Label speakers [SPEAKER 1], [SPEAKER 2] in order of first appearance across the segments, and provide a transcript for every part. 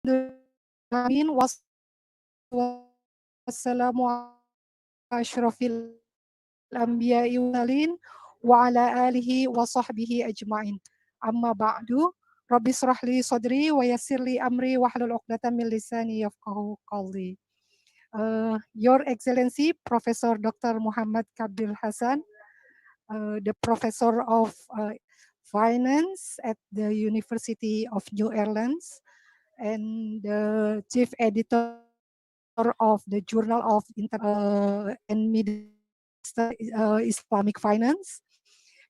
[SPEAKER 1] Amin wassalamu asyrafil anbiya'i walin wa ala alihi wa sahbihi ajma'in. Amma ba'du. Rabbi srahli sadri wa yassirli amri wa hlul 'uqdatam min lisani yafqahu qawli. Your Excellency Professor Dr. Muhammad Kabir Hasan, the Professor of Finance at the University of New Orleans and the Chief Editor of the Journal of International and Middle Islamic Finance.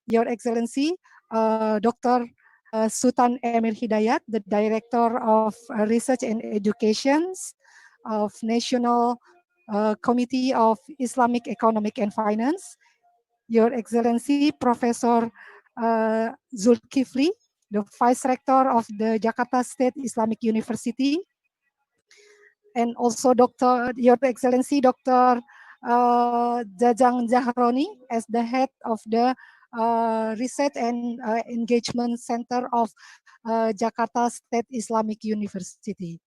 [SPEAKER 1] Your Excellency, Dr. Sultan Emir Hidayat, the Director of Research and Education of National Committee of Islamic Economic and Finance. Your Excellency, Professor Zulkifli, the Vice Rector of the Jakarta State Islamic University, and also Your Excellency, Dr. Jajang Jahroni, as the head of the Research and Engagement Center of Jakarta State Islamic University.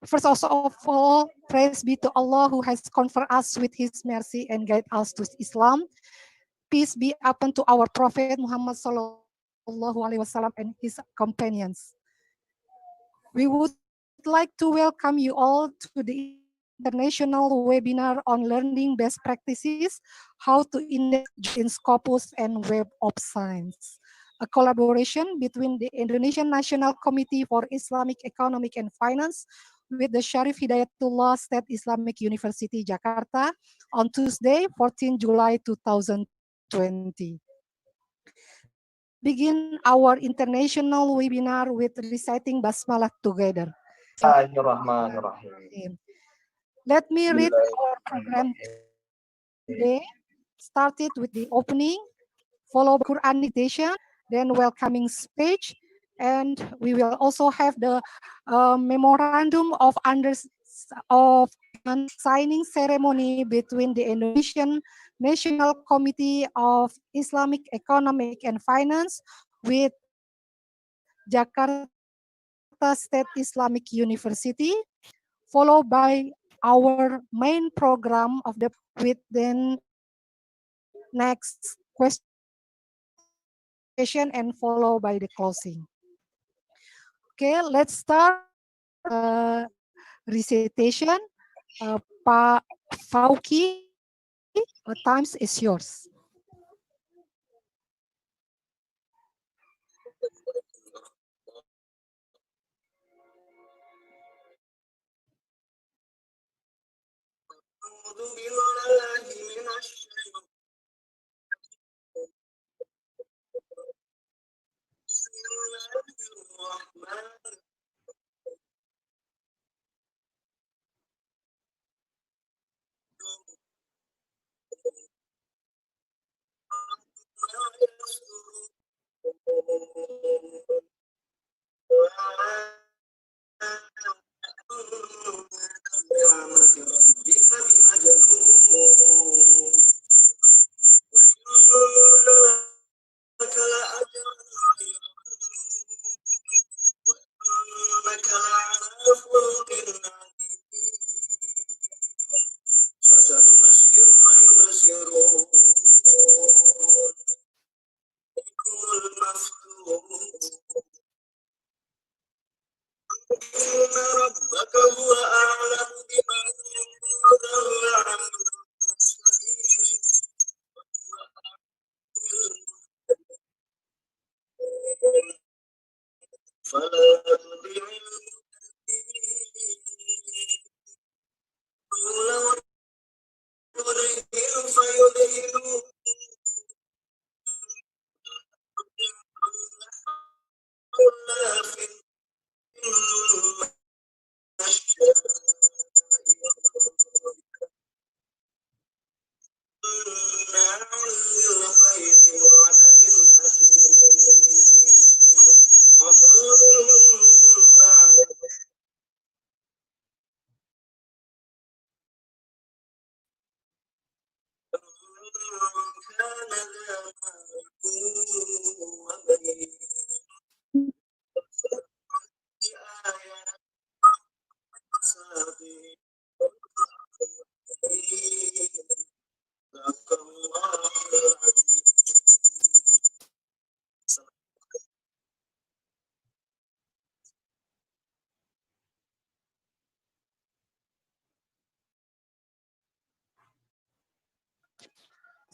[SPEAKER 1] First of all, praise be to Allah who has conferred us with His mercy and guide us to Islam. Peace be upon to our Prophet Muhammad Sallallahu Alaihi Wasallam and his companions. We would like to welcome you all to the international webinar on learning best practices, how to index in Scopus and Web of Science, a collaboration between the Indonesian National Committee for Islamic Economic and Finance with the Sharif Hidayatullah State Islamic University, Jakarta, on Tuesday, 14 July 2020. Let's begin our international webinar with reciting Basmalah together.
[SPEAKER 2] Bismillahirrahmanirrahim.
[SPEAKER 1] Let me read our program today. Started with the opening, followed by Quran meditation, then welcoming speech, and we will also have the memorandum of signing ceremony between the Indonesian National Committee of Islamic Economic and Finance with Jakarta State Islamic University, followed by our main program of the with then next question and followed by the closing. Okay, let's start recitation. Pak Fauki, times is yours.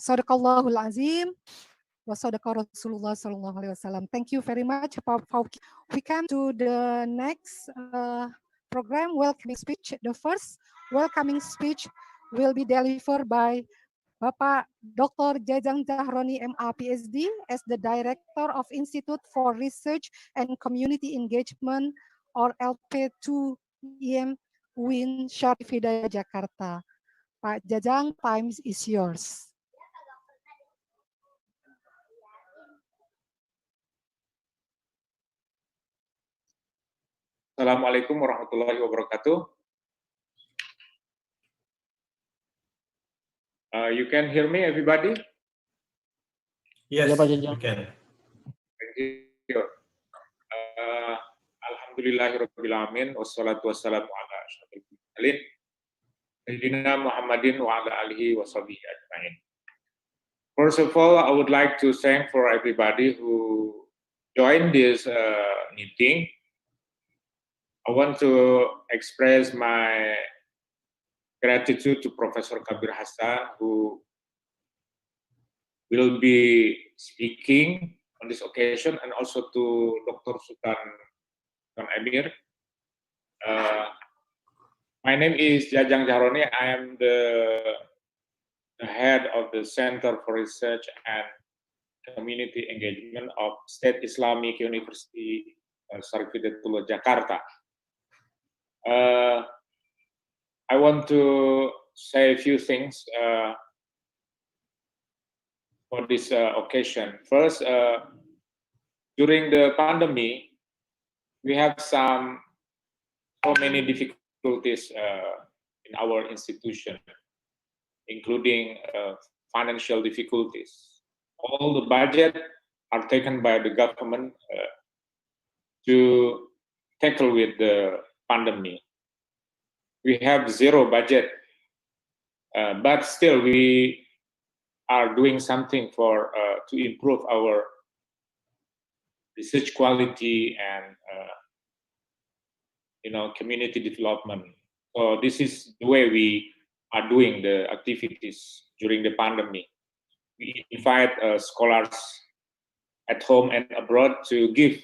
[SPEAKER 1] Sadaqallahul azim wa sadaqa Rasulullah sallallahu alaihi wasallam. Thank you very much, Pak Fauki. We come to the next program, welcoming speech. The first welcoming speech will be delivered by Bapak Dr. Jajang Zahroni MA PhD as the Director of Institute for Research and Community Engagement or LP2IM UIN Syarif Hidayat Jakarta. Pak Jajang, time is yours.
[SPEAKER 2] Assalamualaikum warahmatullahi wabarakatuh. You can hear me, everybody?
[SPEAKER 3] Yes, we can.
[SPEAKER 2] Thank you. Alhamdulillahirrabbilalamin, wassalatu wassalamu ala asyrafil mursalin, Sayyidina Muhammadin wa ala alihi wa sahbihi ajma'in. First of all, I would like to thank for everybody who joined this meeting. I want to express my gratitude to Professor Kabir Hassan, who will be speaking on this occasion, and also to Dr. Sultan Emir. My name is Jajang Zahroni. I am the head of the Center for Research and Community Engagement of State Islamic University Syarif Hidayatullah Jakarta. I want to say a few things for this occasion. First, during the pandemic, we have so many difficulties in our institution, including financial difficulties. All the budget are taken by the government to tackle with the pandemic. We have zero budget, but still we are doing something for to improve our research quality and community development. So this is the way we are doing the activities during the pandemic. We invite scholars at home and abroad to give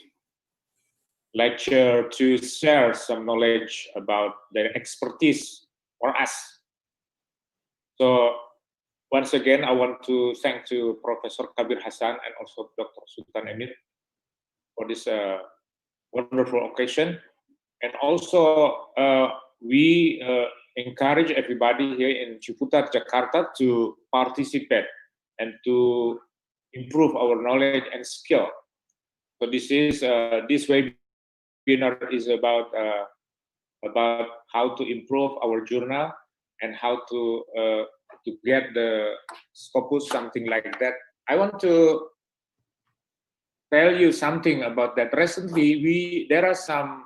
[SPEAKER 2] lecture, to share some knowledge about their expertise for us. So once again, I want to thank to Professor Kabir Hassan and also Dr. Sultan Emir for this wonderful occasion. And also, we encourage everybody here in Ciputat, Jakarta to participate and to improve our knowledge and skill. So this is this webinar is about how to improve our journal and how to get the Scopus, something like that. I want to tell you something about that. Recently, there are some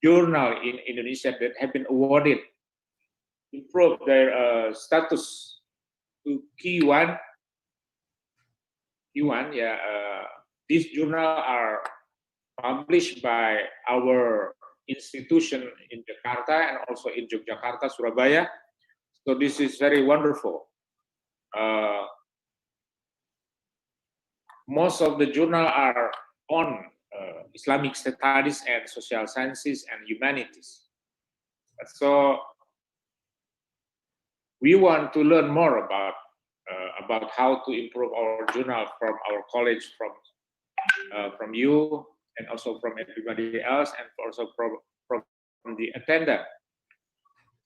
[SPEAKER 2] journal in Indonesia that have been awarded, improve their status to Q1. Yeah, these journal are published by our institution in Jakarta and also in Yogyakarta, Surabaya. So this is very wonderful. Most of the journal are on Islamic studies and social sciences and humanities. So we want to learn more about how to improve our journal from our college, from you, and also from everybody else, and also from the attendant.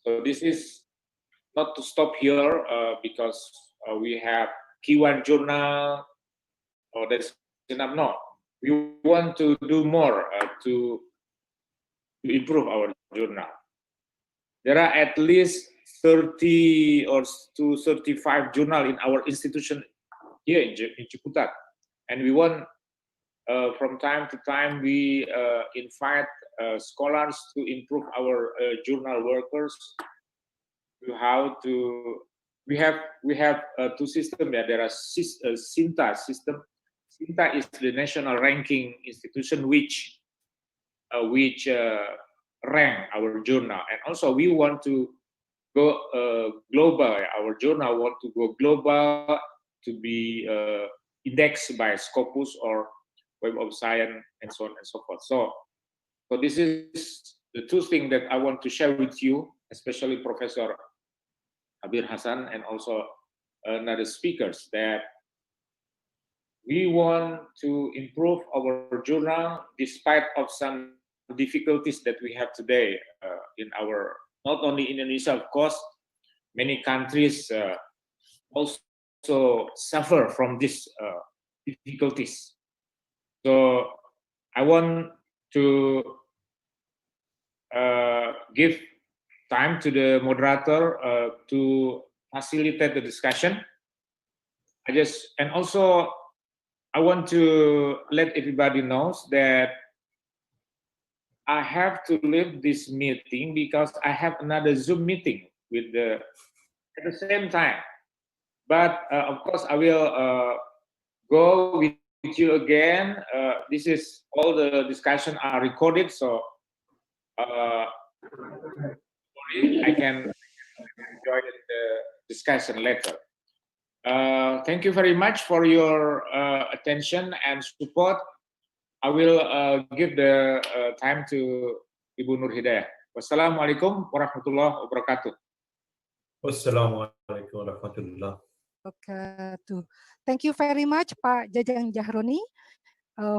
[SPEAKER 2] So this is not to stop here because we have Q1 journal, or that's enough. No, we want to do more to improve our journal. There are at least 30 or to 35 journal in our institution here in Ciputat, and we want from time to time we invite scholars to improve our journal workers, to how to we have two systems. Yeah, there are SINTA system. SINTA is the national ranking institution which rank our journal, and also we want to go global. Our journal want to go global to be indexed by Scopus or Web of Science and so on and so forth. So this is the two things that I want to share with you, especially Professor Kabir Hassan and also another speakers, that we want to improve our journal despite of some difficulties that we have today in our, not only Indonesia, of course, many countries also suffer from these difficulties. So I want to give time to the moderator to facilitate the discussion. And also I want to let everybody knows that I have to leave this meeting because I have another Zoom meeting with at the same time. But of course, I will go with you again. This is all the discussion are recorded, so I can join the discussion later. Thank you very much for your attention and support. I will give the time to Ibu Nur Hidayah. Wassalamualaikum warahmatullahi wabarakatuh.
[SPEAKER 3] Wassalamualaikum warahmatullahi
[SPEAKER 1] wabarakatuh. Thank you very much, Pak Jajang Jahroni,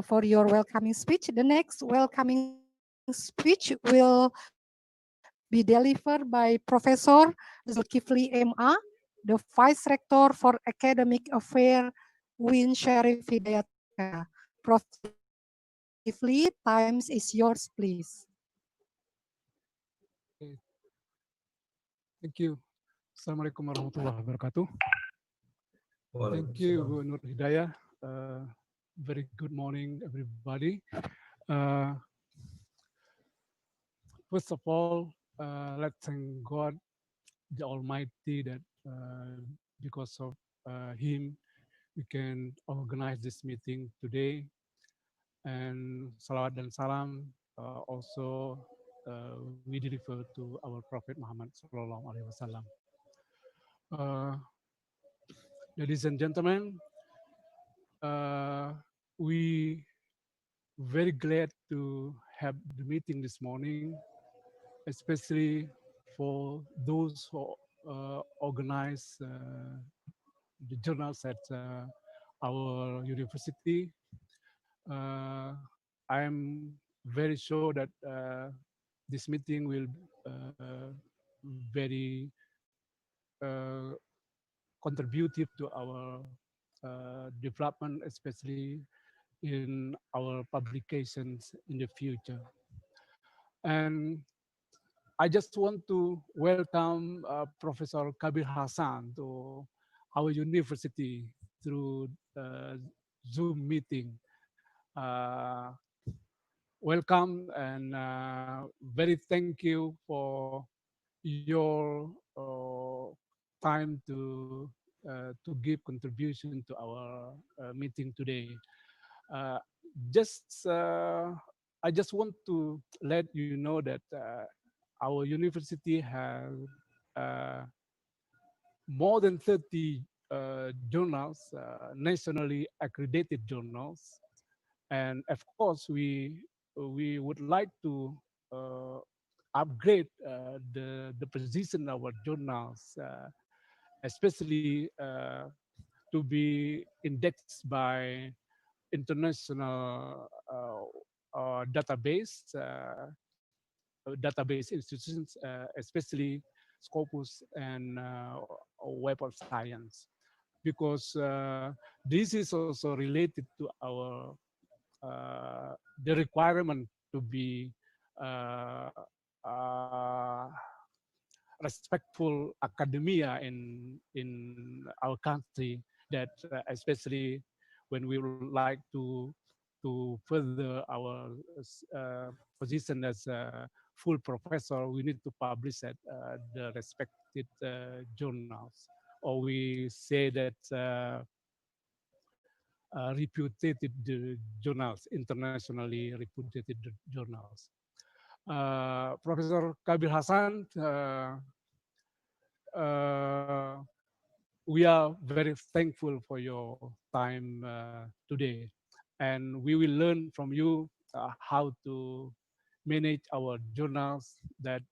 [SPEAKER 1] for your welcoming speech. The next welcoming speech will be delivered by Professor Zulkifli M.A., the Vice Rector for Academic Affairs, Win Sharif Hidayat. Prof. Zulkifli, time is yours, please.
[SPEAKER 4] Thank you. Assalamualaikum warahmatullahi wabarakatuh. Thank you, Bu Nur Hidayah. Very good morning, everybody. First of all, let's thank God, the Almighty, that because of Him, we can organize this meeting today. And salawat dan salam also we deliver to our Prophet Muhammad Sallallahu Alaihi Wasallam. Ladies and gentlemen, we very glad to have the meeting this morning, especially for those who organize the journals at our university. I am very sure that this meeting will very contributive to our development, especially in our publications in the future. And I just want to welcome Professor Kabir Hassan to our university through Zoom meeting. Welcome, and very thank you for your time to give contribution to our meeting today. I just want to let you know that our university has more than 30 journals, nationally accredited journals, and of course we would like to upgrade the position of our journals, especially to be indexed by international database institutions, especially Scopus and Web of Science, because this is also related to our the requirement to be respectful academia in our country, that especially when we would like to to further our position as a full professor, we need to publish at the respected journals, or we say that reputed journals, internationally reputed journals. Professor Kabir Hasan, we are very thankful for your time today, and we will learn from you how to manage our journals, that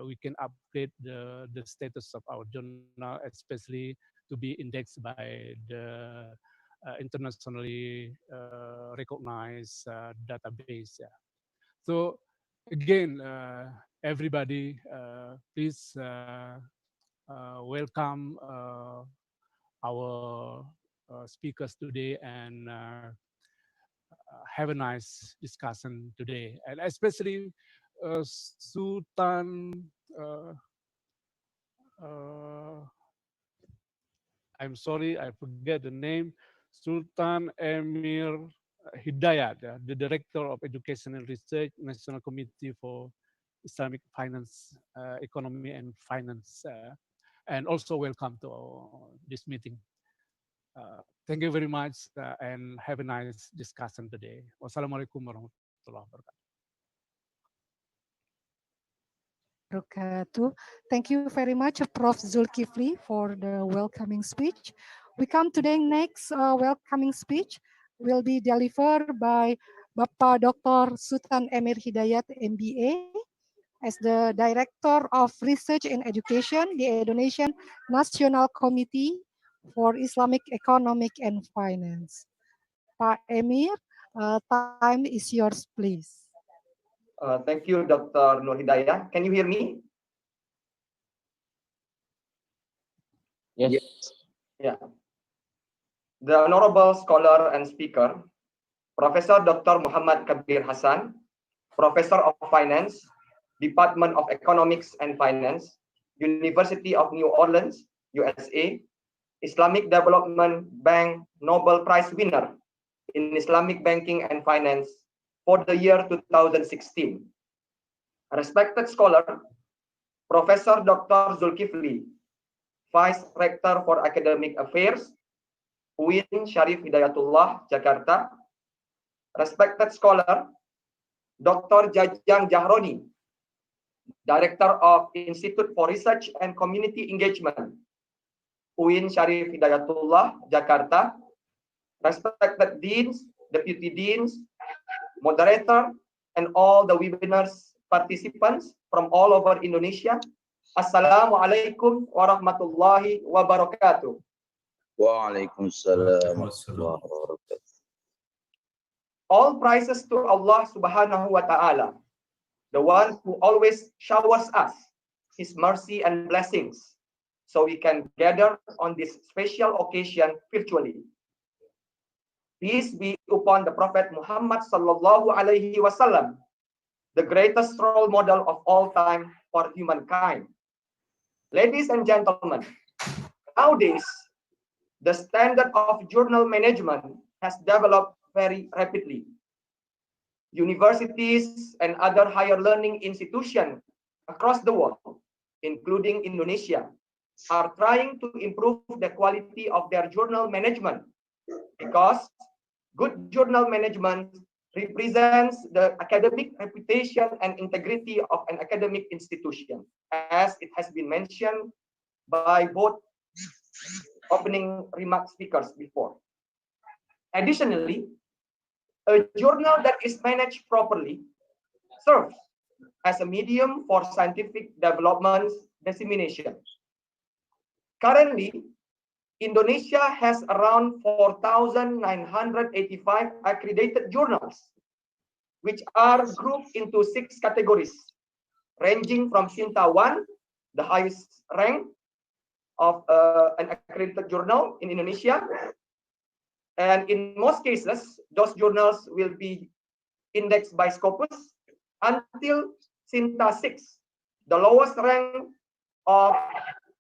[SPEAKER 4] we can upgrade the status of our journal, especially to be indexed by the internationally recognized database. Yeah. So again, everybody, please welcome our speakers today, and have a nice discussion today. And especially Sultan, I'm sorry, I forget the name, Sultan Emir Hidayat, the Director of Education and Research, National Committee for Islamic Finance, Economy and Finance. And also welcome to this meeting. Thank you very much, and have a nice discussion today. Wassalamualaikum warahmatullahi
[SPEAKER 1] wabarakatuh. Thank you very much, Prof. Zulkifli, for the welcoming speech. We come to the next welcoming speech will be delivered by Bapak Dr. Sultan Emir Hidayat, MBA, as the Director of Research and Education, the Indonesian National Committee for Islamic Economic and Finance. Pak Emir, time is yours, please.
[SPEAKER 5] Thank you, Dr. Nur Hidayah. Can you hear me?
[SPEAKER 2] Yes.
[SPEAKER 5] Yeah. The Honorable Scholar and Speaker, Professor Dr. Muhammad Kabir Hasan, Professor of Finance, Department of Economics and Finance, University of New Orleans, USA, Islamic Development Bank Nobel Prize winner in Islamic Banking and Finance for the year 2016. Respected scholar, Professor Dr. Zulkifli, Vice Rector for Academic Affairs, UIN Syarif Hidayatullah, Jakarta. Respected scholar, Dr. Jajang Jahroni, Director of Institute for Research and Community Engagement, UIN Syarif Hidayatullah, Jakarta. Respected deans, deputy deans, moderator, and all the webinars participants from all over Indonesia. Assalamualaikum warahmatullahi wabarakatuh.
[SPEAKER 6] Waalaikumsalam warahmatullahi wabarakatuh.
[SPEAKER 5] All praises to Allah Subhanahu wa Ta'ala, the one who always showers us His mercy and blessings, so we can gather on this special occasion virtually. Peace be upon the Prophet Muhammad sallallahu alaihi wasallam, the greatest role model of all time for humankind. Ladies and gentlemen, nowadays, the standard of journal management has developed very rapidly. Universities and other higher learning institutions across the world, including Indonesia, are trying to improve the quality of their journal management, because good journal management represents the academic reputation and integrity of an academic institution, as it has been mentioned by both opening remark speakers before. Additionally, a journal that is managed properly serves as a medium for scientific development dissemination. Currently, Indonesia has around 4,985 accredited journals, which are grouped into 6 categories, ranging from Sinta 1, the highest rank of an accredited journal in Indonesia. And in most cases, those journals will be indexed by Scopus until Sinta 6, the lowest rank of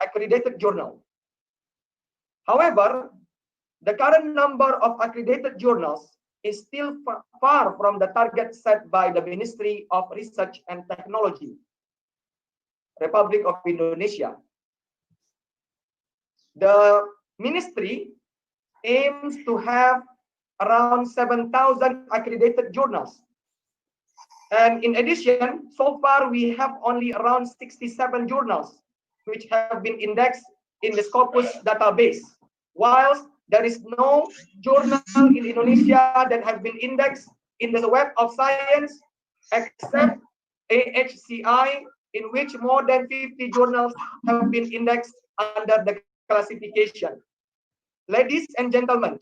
[SPEAKER 5] accredited journal. However, the current number of accredited journals is still far from the target set by the Ministry of Research and Technology, Republic of Indonesia. The ministry aims to have around 7,000 accredited journals. And in addition, so far we have only around 67 journals which have been indexed in the Scopus database, whilst there is no journal in Indonesia that have been indexed in the Web of Science except AHCI, in which more than 50 journals have been indexed under the classification. Ladies and gentlemen,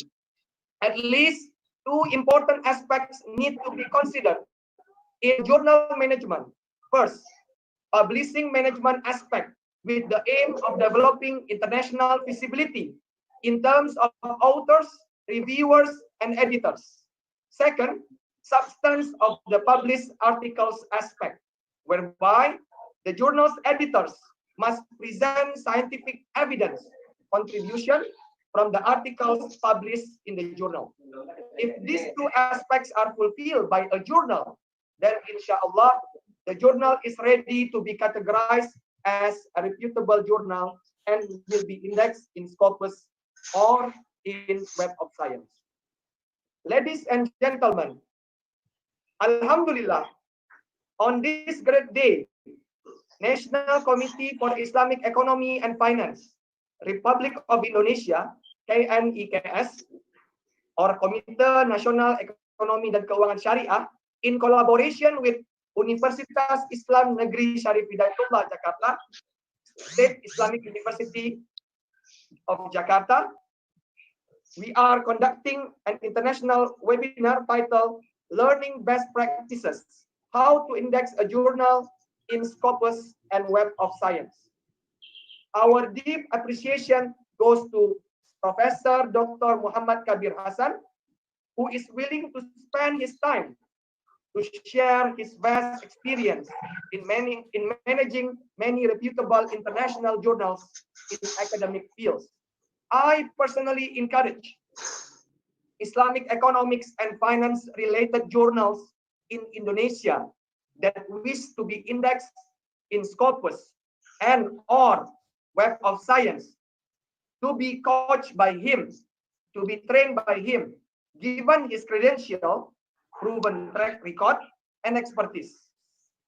[SPEAKER 5] at least two important aspects need to be considered in journal management. First, publishing management aspect with the aim of developing international visibility in terms of authors, reviewers, and editors. Second, substance of the published articles aspect, whereby the journal's editors must present scientific evidence contribution from the articles published in the journal. If these two aspects are fulfilled by a journal, then inshallah, the journal is ready to be categorized as a reputable journal and will be indexed in Scopus or in Web of Science. Ladies and gentlemen, Alhamdulillah, on this great day, National Committee for Islamic Economy and Finance, Republic of Indonesia, KNIKS, or Komite Nasional Ekonomi dan Keuangan Syariah, in collaboration with Universitas Islam Negeri Syarif Hidayatullah Jakarta, State Islamic University of Jakarta, we are conducting an international webinar titled Learning Best Practices, How to Index a Journal in Scopus and Web of Science. Our deep appreciation goes to Professor Dr. Muhammad Kabir Hasan, who is willing to spend his time to share his vast experience in managing many reputable international journals in academic fields. I personally encourage Islamic economics and finance related journals in Indonesia that wish to be indexed in Scopus and or Web of Science to be coached by him, to be trained by him, given his credential, proven track record, and expertise.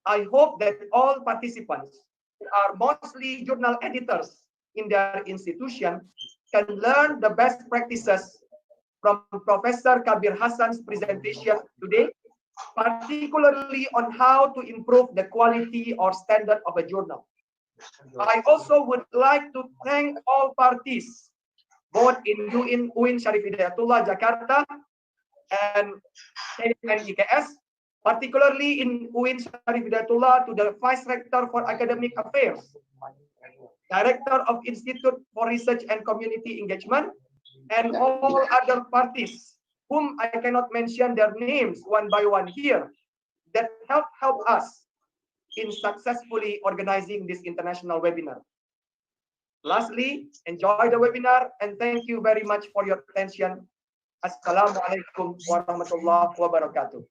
[SPEAKER 5] I hope that all participants who are mostly journal editors in their institution can learn the best practices from Professor Kabir Hasan's presentation today, particularly on how to improve the quality or standard of a journal. I also would like to thank all parties, both in UIN Syarif Hidayatullah Jakarta and KNIKS, particularly in UIN Syarif Hidayatullah, to the Vice Rector for Academic Affairs, Director of Institute for Research and Community Engagement, and all other parties whom I cannot mention their names one by one here, that help us in successfully organizing this international webinar. Lastly, enjoy the webinar and thank you very much for your attention. Assalamualaikum warahmatullahi wabarakatuh.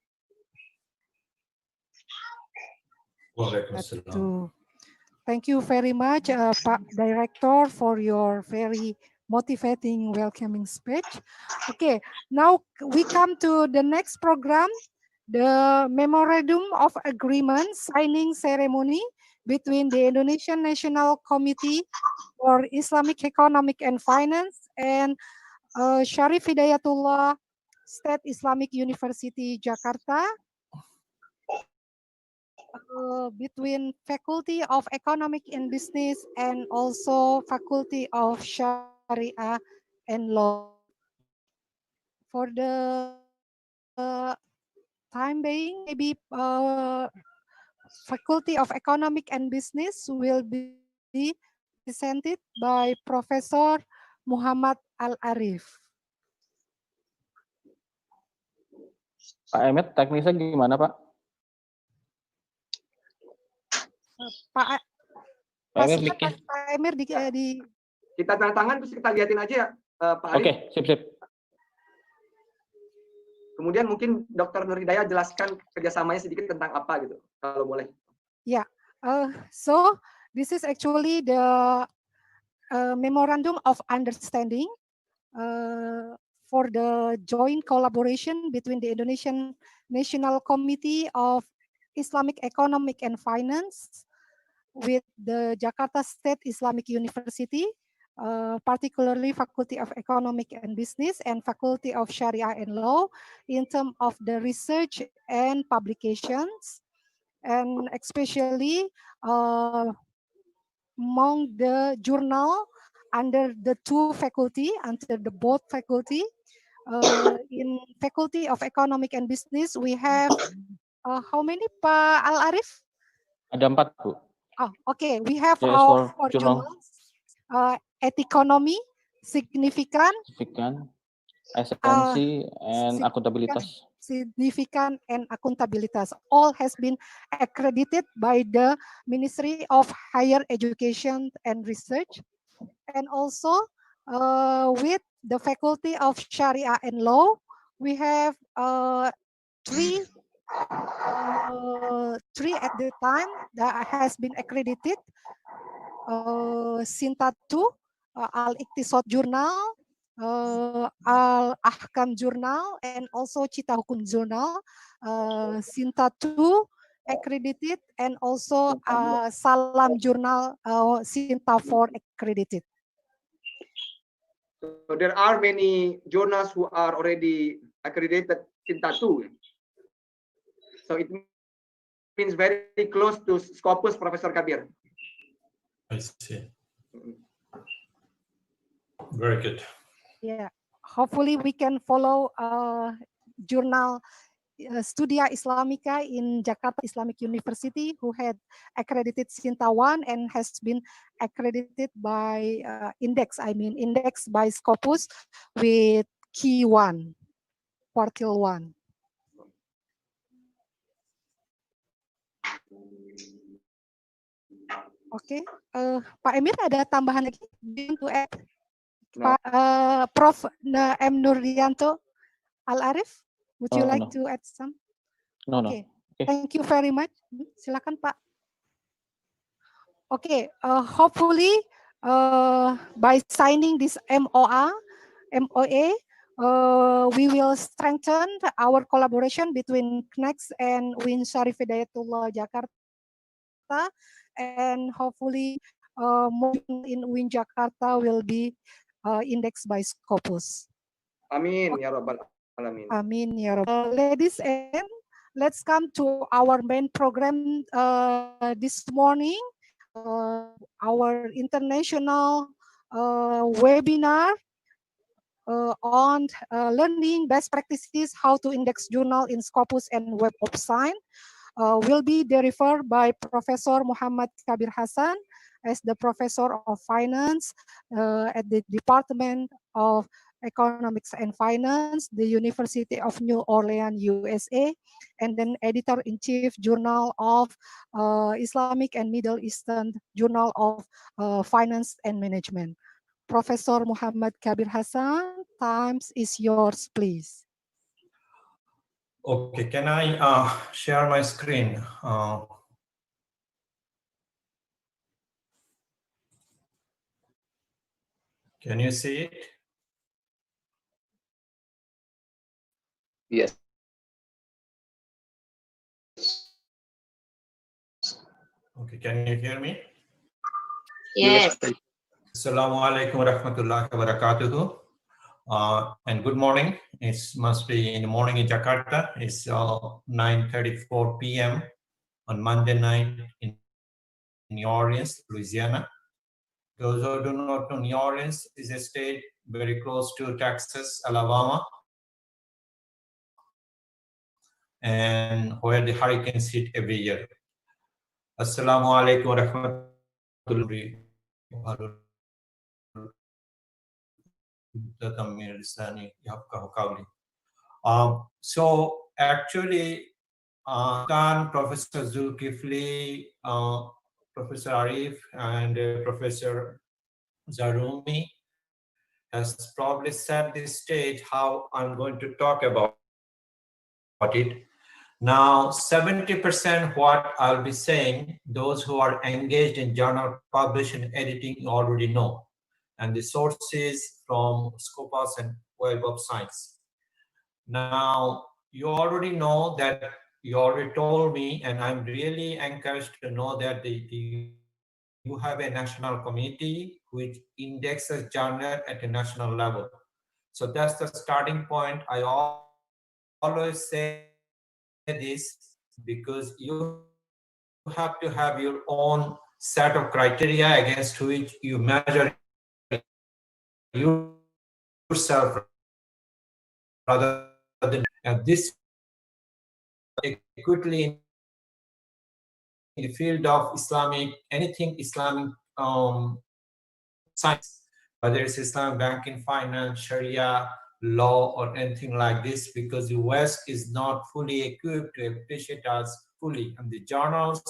[SPEAKER 1] Thank you very much, Pak Director, for your very motivating, welcoming speech. Okay, now we come to the next program, the Memorandum of Agreement signing ceremony between the Indonesian National Committee for Islamic Economic and Finance and Syarif Hidayatullah State Islamic University Jakarta, between Faculty of Economic and Business and also Faculty of Sharia and Law. For the time being, maybe Faculty of Economic and Business will be presented by Professor Muhammad Al-Arif.
[SPEAKER 7] Pak Emir, teknisnya gimana, Pak?
[SPEAKER 1] Pak
[SPEAKER 7] Emir,
[SPEAKER 1] Pak Emir di
[SPEAKER 5] kita tanda tangan terus kita liatin aja ya, Pak Arif.
[SPEAKER 7] Oke, sip.
[SPEAKER 5] Kemudian mungkin Dr. Nur Hidayah jelaskan kerjasamanya sedikit tentang apa gitu, kalau boleh.
[SPEAKER 1] Yeah. So this is actually the memorandum of understanding for the joint collaboration between the Indonesian National Committee of Islamic Economic and Finance with the Jakarta State Islamic University, particularly Faculty of Economic and Business and Faculty of Sharia and Law in terms of the research and publications, and especially among the journal under the two faculty, under the both faculty. In Faculty of Economic and Business, we have how many, Pak Al Arif?
[SPEAKER 7] Ada 4, Bu.
[SPEAKER 1] Oh, okay. We have
[SPEAKER 7] Yes,
[SPEAKER 1] our
[SPEAKER 7] for journal.
[SPEAKER 1] journals, economy, significant,
[SPEAKER 7] esensi, and akuntabilitas.
[SPEAKER 1] Significant and accountabilitas. All has been accredited by the Ministry of Higher Education and Research, and also with the Faculty of Sharia and Law, we have three at the time that has been accredited. Sintatu, Al-Iqtisad Jurnal, Al-Ahkam Jurnal, and also Cita Hukum Jurnal. Sintatu accredited, and also Salam Jurnal, Sinta 4 accredited.
[SPEAKER 5] So there are many journals who are already accredited Sintatu. So it means very close to Scopus, Professor Kabir.
[SPEAKER 3] I see. Very good.
[SPEAKER 1] Yeah, hopefully we can follow Jurnal Studia Islamica in Jakarta Islamic University, who had accredited Sinta 1 and has been accredited by indexed by Scopus with Key 1, Quartile 1. Oke, Pak Emir ada tambahan lagi to add?
[SPEAKER 5] No.
[SPEAKER 1] Pak Prof. M. Nurdianto Al-Arif, would you like
[SPEAKER 7] No.
[SPEAKER 1] to add some?
[SPEAKER 7] No.
[SPEAKER 1] Okay. Thank you very much. Silakan Pak. Okay, hopefully by signing this MOA, we will strengthen our collaboration between CNEX and Win Syarif Hidayatullah Jakarta, and hopefully in Win Jakarta will be indexed by Scopus.
[SPEAKER 5] Amin ya rabbal alamin.
[SPEAKER 1] Amin ya rabbal. Ladies and let's come to our main program this morning. Our international webinar on learning best practices, how to index journal in Scopus and Web of Science, will be delivered by Professor Muhammad Kabir Hasan as the Professor of Finance at the Department of Economics and Finance, the University of New Orleans, USA, and then Editor-in-Chief Journal of Islamic and Middle Eastern Journal of Finance and Management. Professor Muhammad Kabir Hasan, time is yours, please.
[SPEAKER 3] Okay, can I share my screen? Can you see it?
[SPEAKER 6] Yes.
[SPEAKER 3] Okay, can you hear me?
[SPEAKER 6] Yes.
[SPEAKER 3] Assalamu alaikum warahmatullahi wabarakatuh. And good morning. It must be in the morning in Jakarta. It's 9:34 p.m. on Monday night in New Orleans, Louisiana. Those who do not know, New Orleans is a state very close to Texas, Alabama, and where the hurricanes hit every year. Assalamu alaikum warahmatullahi wabarakatuh. So actually, Professor Zulkifli, Professor Arif, and Professor Zarumi has probably set the stage how I'm going to talk about it. Now, 70% what I'll be saying, those who are engaged in journal publishing, editing already know. And the sources from Scopus and Web of Science. Now, you already know that you already told me, and I'm really encouraged to know that you have a national committee which indexes journal at a national level. So that's the starting point. I always say this because you have to have your own set of criteria against which you measure yourself rather than this acutely in the field of Islamic, anything Islamic science, whether it's Islamic banking, finance, Sharia, law, or anything like this, because the West is not fully equipped to appreciate us fully. And the journals,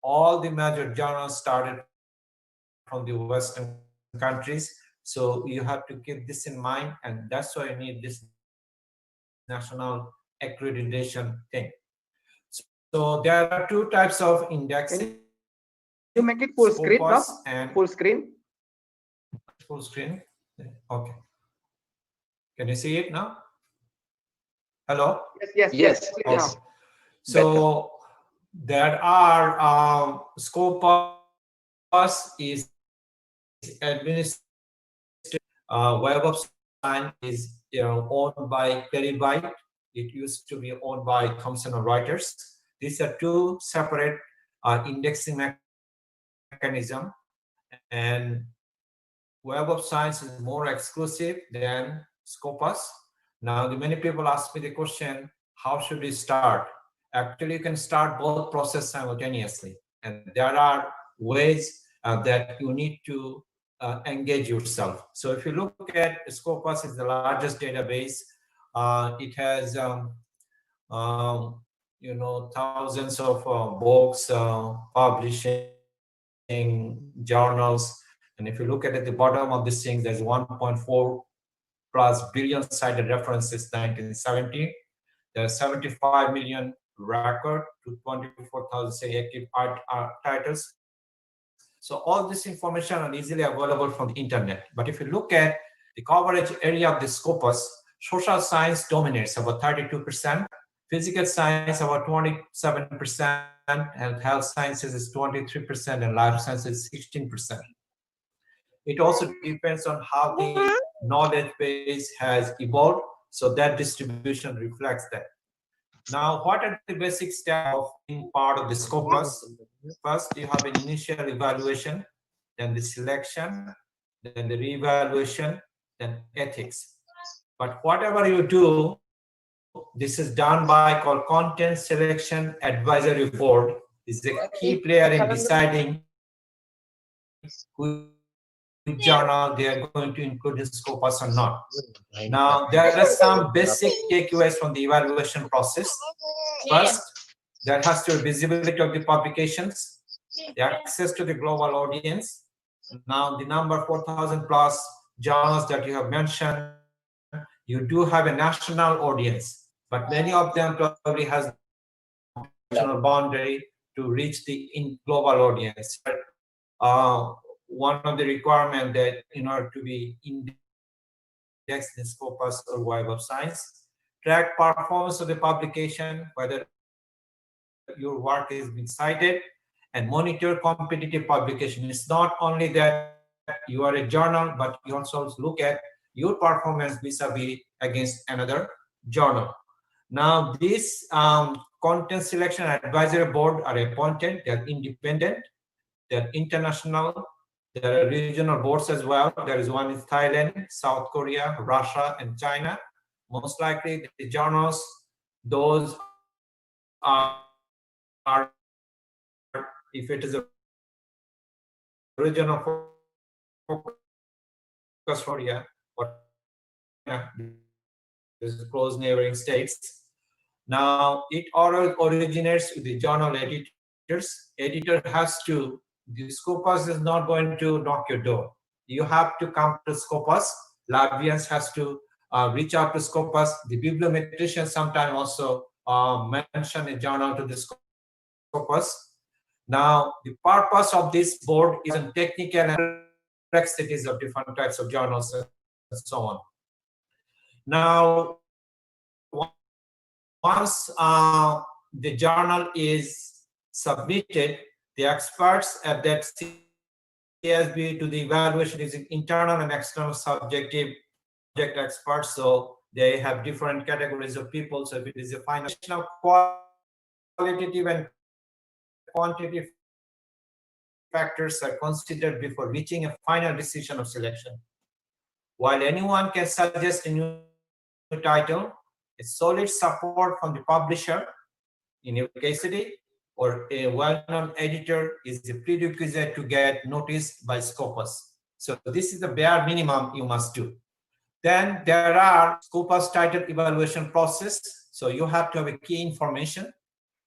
[SPEAKER 3] all the major journals started from the Western countries. So you have to keep this in mind, and that's why you need this national accreditation thing. So there are two types of indexing.
[SPEAKER 5] You make it full screen, Prof?
[SPEAKER 3] And
[SPEAKER 5] full screen.
[SPEAKER 3] Full screen. Okay. Can you see it now? Hello?
[SPEAKER 5] Yes.
[SPEAKER 3] Okay. So there are Scopus is administered. Web of Science is owned by Terabyte. It used to be owned by Thomson Reuters. These are two separate indexing mechanisms, and Web of Science is more exclusive than Scopus. Now, many people ask me the question, how should we start? Actually, you can start both processes simultaneously, and there are ways that you need to engage yourself. So if you look at Scopus, is the largest database. It has thousands of books, publishing, journals. And if you look at the bottom of this thing, there's 1.4 plus billion cited references 1970. There are 75 million record to 24,000 say active titles. So all this information are easily available from the internet. But if you look at the coverage area of the Scopus, social science dominates about 32%, physical science about 27%, and health sciences is 23%, and life sciences is 16%. It also depends on how the knowledge base has evolved, so that distribution reflects that. Now, what are the basic steps of being part of the Scopus? First, you have an initial evaluation, then the selection, then the reevaluation, then ethics. But whatever you do, this is done by called Content Selection Advisory Board. Is a key player in deciding which journal they are going to include in Scopus or not. Now, there are some basic takeaways from the evaluation process. First, there has to be visibility of the publications, the access to the global audience. Now, the number 4,000 plus journals that you have mentioned, you do have a national audience, but many of them probably has national boundary to reach the global audience. One of the requirements that in order to be indexed in Scopus or Web of Science, track performance of the publication, whether your work is being cited, and monitor competitive publication. It's not only that you are a journal, but you also look at your performance vis-a-vis against another journal. Now, this Content Selection Advisory Board are appointed, they're independent, they're international, there are regional boards as well. There is one in Thailand, South Korea, Russia, and China. Most likely the journals, those are if it is a regional focus Korea or is close neighboring states. Now, it all originates with the journal editors. Editor has to, the Scopus is not going to knock your door. You have to come to Scopus. Librarians has to reach out to Scopus. The bibliometricians sometimes also mention a journal to the Scopus. Now, the purpose of this board is in technical and complexities of different types of journals and so on. Now, once the journal is submitted, the experts at that CSB to the evaluation is internal and external subjective subject experts. So they have different categories of people. So if it is a final qualitative and quantitative factors are considered before reaching a final decision of selection. While anyone can suggest a new title, a solid support from the publisher in efficacy or a well-known editor is a prerequisite to get noticed by Scopus. So this is the bare minimum you must do. Then there are Scopus title evaluation process. So you have to have a key information,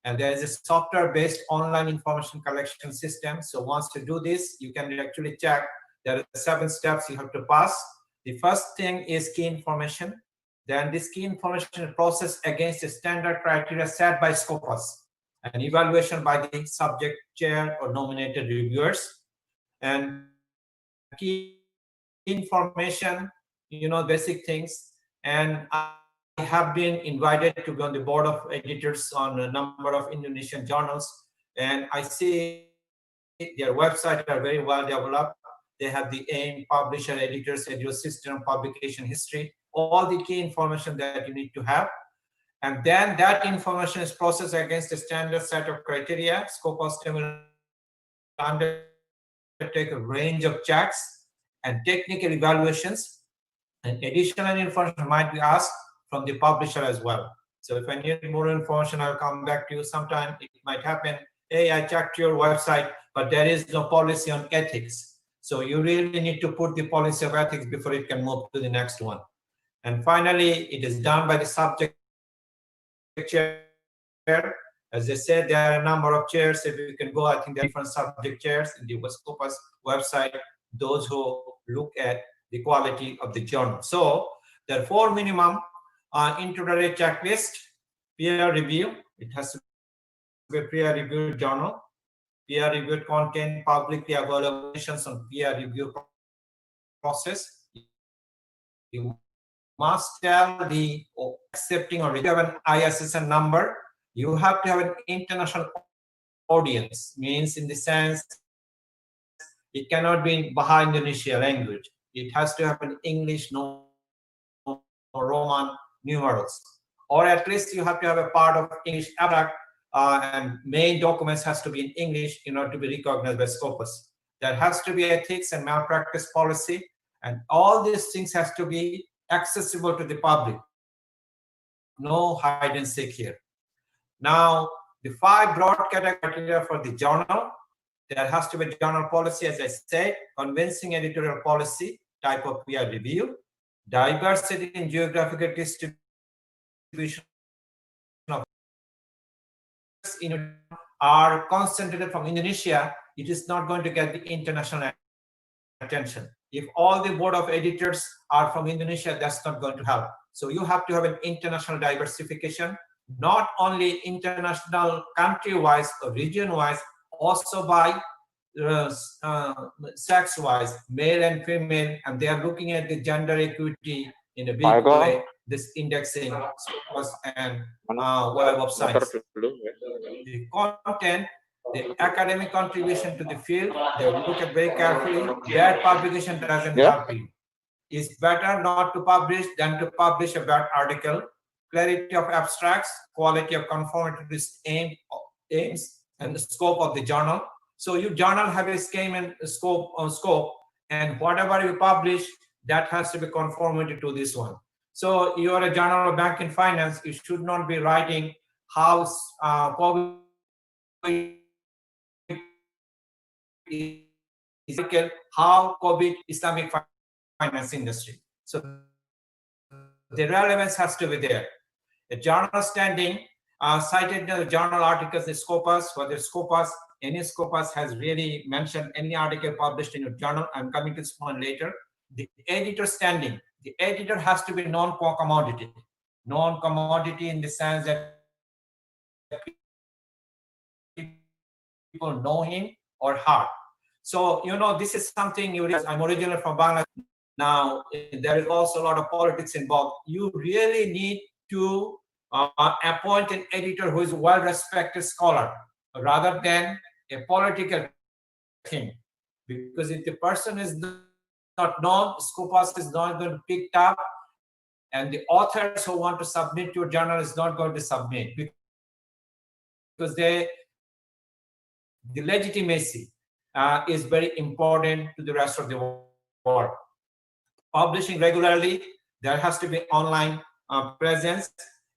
[SPEAKER 3] and there is a software-based online information collection system. So once you do this, you can actually check. There are 7 steps you have to pass. The first thing is key information. Then this key information is processed against the standard criteria set by Scopus, and evaluation by the subject chair or nominated reviewers. And key information, basic things. And I have been invited to be on the board of editors on a number of Indonesian journals, and I see their website are very well developed. They have the aim, publisher, editors, editor system, publication history, all the key information that you need to have. And then that information is processed against a standard set of criteria. Scopus will undertake a range of checks and technical evaluations, and additional information might be asked from the publisher as well. So if I need more information, I'll come back to you sometime. It might happen, hey, I checked your website, but there is no policy on ethics. So you really need to put the policy of ethics before it can move to the next one. And finally, it is done by the subject chair. As I said, there are a number of chairs. If you can go, I think there are different subject chairs in the Scopus website, those who look at the quality of the journal. So there are 4 minimum introductory checklist: peer review. It has to be a peer-reviewed journal. Peer-reviewed content, publicly available on peer review process. You must tell the accepting or you have an ISSN number. You have to have an international audience, means in the sense it cannot be in Bahasa Indonesia language. It has to have an English, no Roman numerals, or at least you have to have a part of English abstract, and main documents has to be in English in order to be recognized by Scopus. There has to be ethics and malpractice policy, and all these things has to be accessible to the public. No hide and seek here. Now, the 5 broad criteria for the journal: there has to be journal policy, as I said, convincing editorial policy, type of peer review, diversity in geographical distribution of are concentrated from Indonesia, it is not going to get the international attention. If all the board of editors are from Indonesia, that's not going to help. So you have to have an international diversification, not only international country-wise or region-wise, also by sex-wise, male and female, and they are looking at the gender equity in a big way. This indexing and Web of Science. The content, the academic contribution to the field, they look at very carefully. Bad publication doesn't help you. It's better not to publish than to publish a bad article. Clarity of abstracts, quality of conformity to this aims and the scope of the journal. So your journal have a scheme and scope, and whatever you publish, that has to be conformity to this one. So you are a journal of banking finance, you should not be writing how COVID Islamic finance industry. So the relevance has to be there. A journal standing cited the journal articles in Scopus, whether Scopus, any Scopus has really mentioned any article published in your journal. I'm coming to this point later. The editor standing, the editor has to be non-commodity. Non-commodity in the sense that people know him or her. So, this is something you realize. I'm originally from Bangladesh. Now, there is also a lot of politics involved. You really need to appoint an editor who is a well-respected scholar rather than a political king. Because if the person is not known, Scopus is not going to pick it up, and the authors who want to submit to a journal is not going to submit because the legitimacy is very important to the rest of the world. Publishing regularly, there has to be online presence.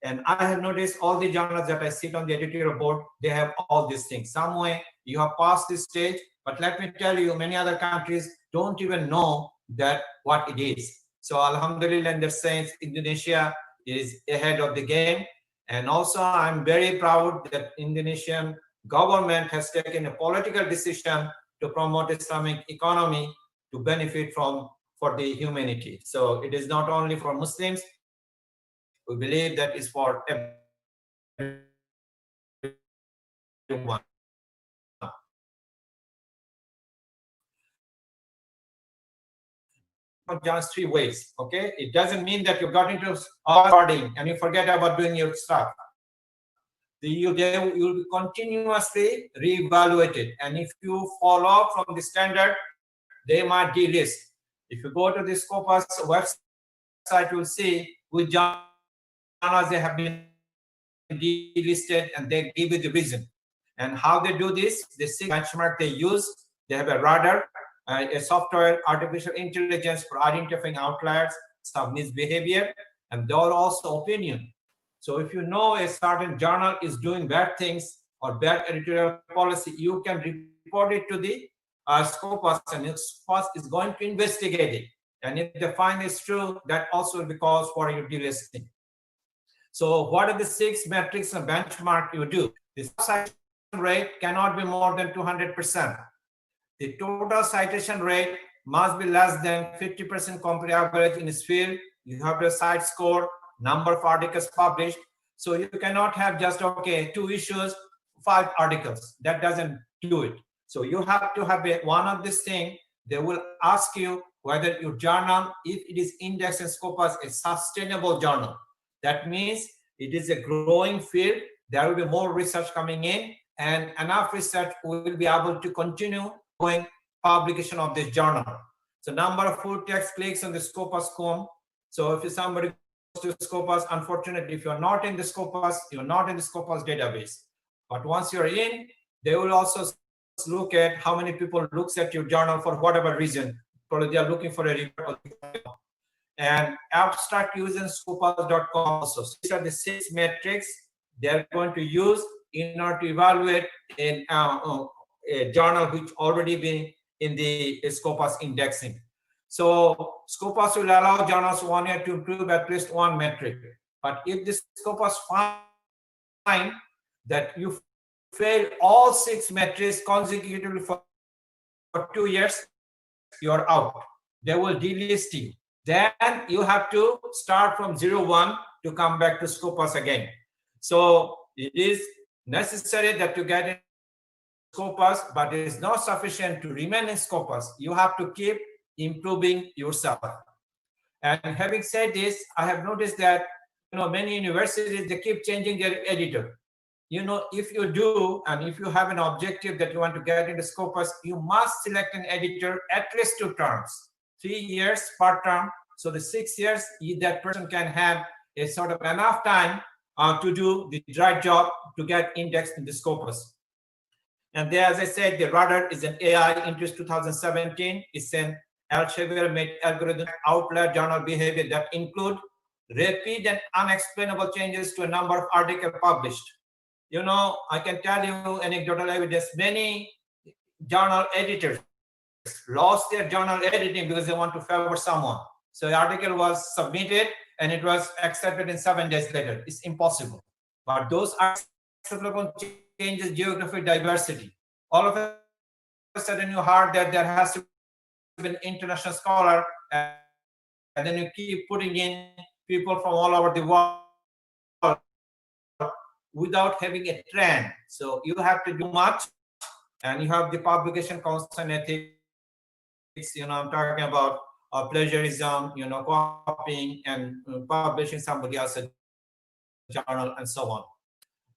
[SPEAKER 3] And I have noticed all the journals that I sit on the editorial board, they have all these things. Some way you have passed this stage, but let me tell you, many other countries don't even know that what it is. So Alhamdulillah, in the sense, Indonesia is ahead of the game. And also I'm very proud that Indonesian government has taken a political decision to promote Islamic economy to benefit for the humanity. So it is not only for Muslims. We believe that is for everyone. Just 3 ways, okay? It doesn't mean that you got into onboarding and you forget about doing your stuff. You'll continuously reevaluate it, and if you fall off from the standard, they might delist. If you go to the Scopus website, you'll see which journals they have been delisted, and they give you the reason. And how they do this, the 6 benchmark they use, they have a radar, a software, artificial intelligence for identifying outliers, some misbehavior, and there are also opinion. So if you know a certain journal is doing bad things or bad editorial policy, you can report it to the Scopus, and Scopus is going to investigate it. And if they find it's true, that also will be cause for your delisting. So what are the 6 metrics and benchmark you do? The citation rate cannot be more than 200%. The total citation rate must be less than 50% company average in its field. You have the site score, number of articles published. So you cannot have just, 2 issues, 5 articles. That doesn't do it. So you have to have one of these things. They will ask you whether your journal, if it is indexed in Scopus, a sustainable journal. That means it is a growing field. There will be more research coming in, and enough research will be able to continue going publication of this journal. So number of full text clicks on the Scopus.com. So if somebody goes to Scopus, unfortunately, if you're not in the Scopus, you're not in the Scopus database. But once you're in, they will also look at how many people looks at your journal for whatever reason. Probably they are looking for a report. And abstract using Scopus.com also. So these are the 6 metrics they're going to use in order to evaluate a journal which already been in the Scopus indexing. So Scopus will allow journals 1 year to improve at least 1 metric. But if the Scopus find that you fail all 6 metrics consecutively for 2 years, you're out. They will delist you. Then you have to start from 0-1 to come back to Scopus again. So it is necessary that you get in Scopus, but it is not sufficient to remain in Scopus. You have to keep improving yourself. And having said this, I have noticed that many universities, they keep changing their editor. If you do, and if you have an objective that you want to get into Scopus, you must select an editor at least 2 terms, 3 years per term. So the 6 years, that person can have a sort of enough time to do the right job to get indexed in the Scopus. And there, as I said, the radar is an AI interest 2017. It's an Elsevier-made algorithm outlier journal behavior that include rapid and unexplainable changes to a number of articles published. I can tell you anecdotal evidence. Many journal editors lost their journal editing because they want to favor someone. So the article was submitted and it was accepted in 7 days later. It's impossible. But those acceptable changes geographic diversity. All of a sudden you heard that there has to be an international scholar, and then you keep putting in people from all over the world. without having a trend. So you have to do much, and you have the publication constant ethics. I'm talking about plagiarism, copying and publishing somebody else's journal and so on.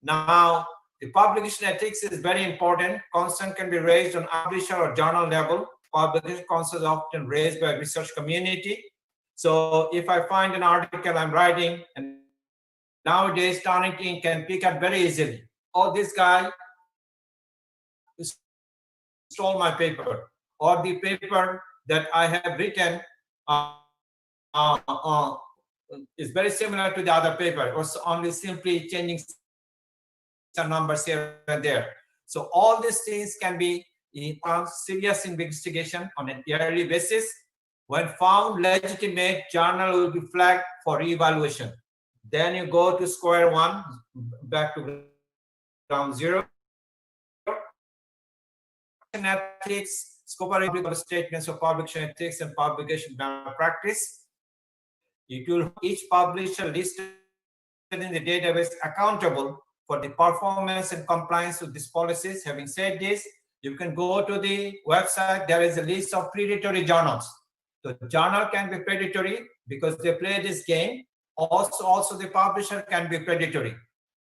[SPEAKER 3] Now, the publication ethics is very important. Concern can be raised on publisher or journal level. Publication concerns are often raised by research community. So if I find an article I'm writing, and nowadays Turnitin can pick up very easily, oh, this guy stole my paper, or the paper that I have written is very similar to the other paper. It was only simply changing some numbers here and there. So all these things can be in serious investigation on a yearly basis. When found legitimate, journal will be flagged for reevaluation. Then you go to square one, back to ground zero. Ethics, scope of statements of publication ethics and publication malpractice. It will each publisher listed in the database accountable for the performance and compliance with these policies. Having said this, you can go to the website. There is a list of predatory journals. The journal can be predatory because they play this game. Also the publisher can be predatory,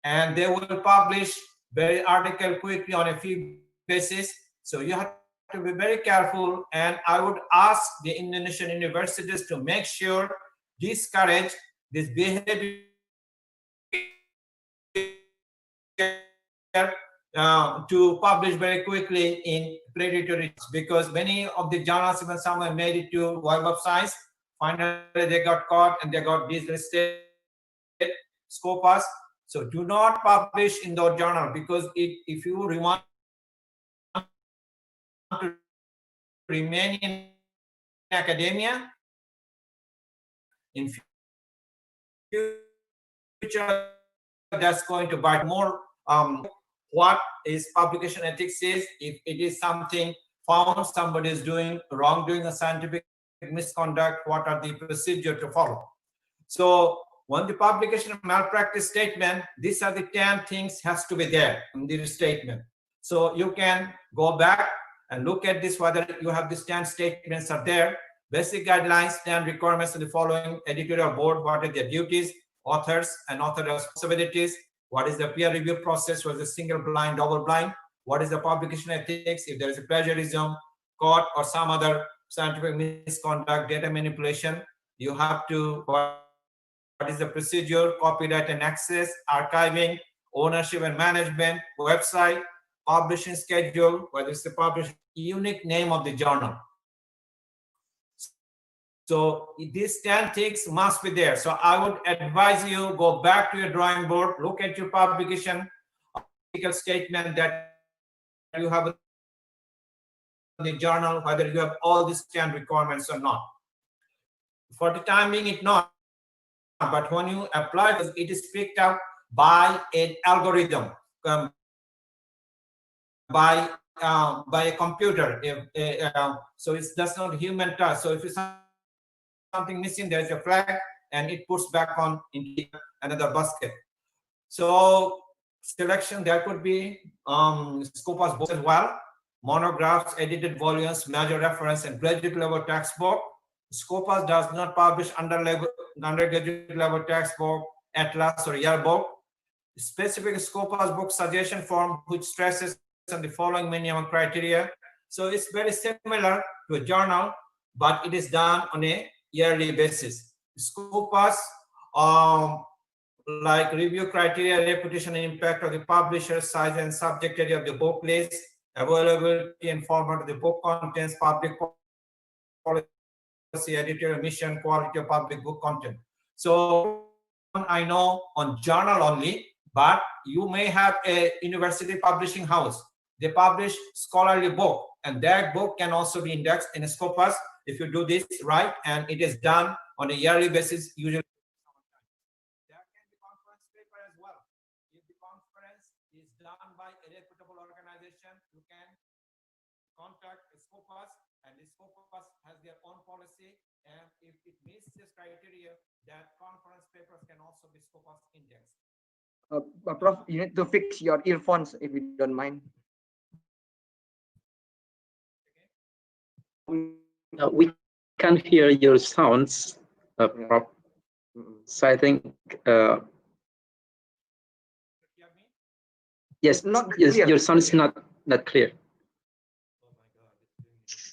[SPEAKER 3] and they will publish very article quickly on a fee basis. So you have to be very careful, and I would ask the Indonesian universities to make sure discourage this behavior to publish very quickly in predatory, because many of the journals, even some have made it to Web of Science, finally they got caught and they got delisted. Scopus. So do not publish in the journal, because if you want to remain in academia in future, that's going to bite more. What is publication ethics is, if it is something found somebody is doing wrongdoing a scientific misconduct, what are the procedure to follow? So when the publication of malpractice statement, these are the 10 things has to be there in the statement. So you can go back and look at this, whether you have these 10 statements are there. Basic guidelines, 10 requirements of the following: editorial board, what are their duties, authors and author responsibilities, what is the peer review process, was a single blind, double blind, what is the publication ethics, if there is a plagiarism, caught or some other scientific misconduct, data manipulation, you have to, what is the procedure, copyright and access, archiving, ownership and management, website, publishing schedule, whether it's the publish, unique name of the journal. So these 10 things must be there. So I would advise you, go back to your drawing board, look at your publication statement that you have in the journal, whether you have all these 10 requirements or not. For the time being, it not, but when you apply, it is picked up by an algorithm, by a computer. So it's that's not human touch. So if it's something missing, there's a flag, and it puts back on into another basket. So selection, there could be Scopus books as well, monographs, edited volumes, major reference, and graduate level textbook. Scopus does not publish undergraduate level textbook, atlas, or yearbook. Specific Scopus book suggestion form, which stresses on the following minimum criteria. So it's very similar to a journal, but it is done on a yearly basis. Scopus, like review criteria, reputation and impact of the publisher, size and subject area of the book list, availability and format of the book contents, public policy, editorial mission, quality of public book content. So I know on journal only, but you may have a university publishing house. They publish scholarly book, and that book can also be indexed in a Scopus if you do this right, and it is done on a yearly basis, usually. There can be conference paper as well. If the conference is done by a reputable organization, you can contact a Scopus, and the Scopus has their own policy, and if it meets this criteria, that conference papers can also be Scopus indexed.
[SPEAKER 5] Prof, you need to fix your earphones if you don't mind.
[SPEAKER 8] We can't hear your sounds, Prof. So I think, yes, your sound is not clear.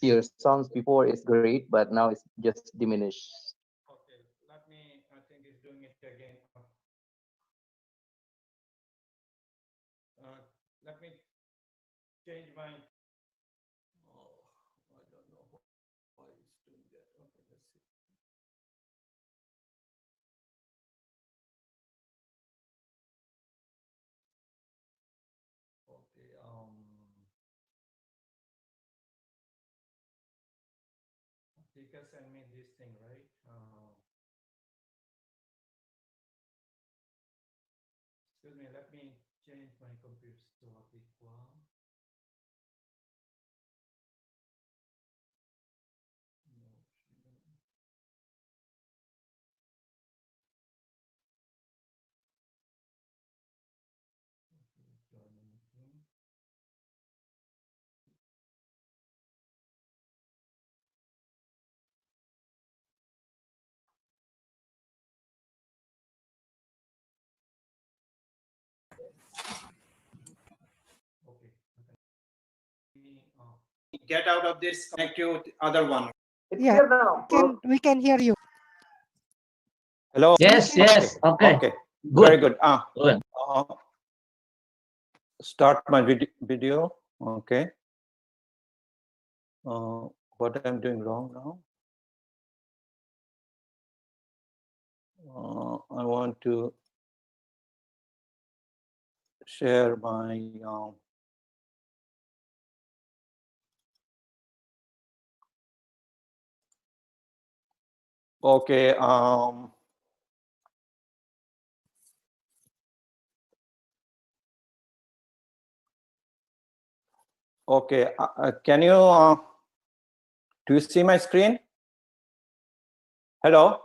[SPEAKER 7] Your sounds before is great, but now it's just diminished.
[SPEAKER 3] Okay, let me, I think it's doing it again. Let me change my, oh, I don't know why it's doing that. Okay, let's see. Okay, Tika sent me this thing, right? Excuse me, let me change my computer to equal. Okay. Get out of this, connect you to other one.
[SPEAKER 1] Yeah, we can hear you.
[SPEAKER 3] Hello.
[SPEAKER 8] Yes, yes. Okay.
[SPEAKER 3] Okay.
[SPEAKER 8] Good.
[SPEAKER 3] Very good.
[SPEAKER 8] Good.
[SPEAKER 3] Start my video. Okay. What I'm doing wrong now? I want to share my okay. Okay. Can you do you see my screen? Hello.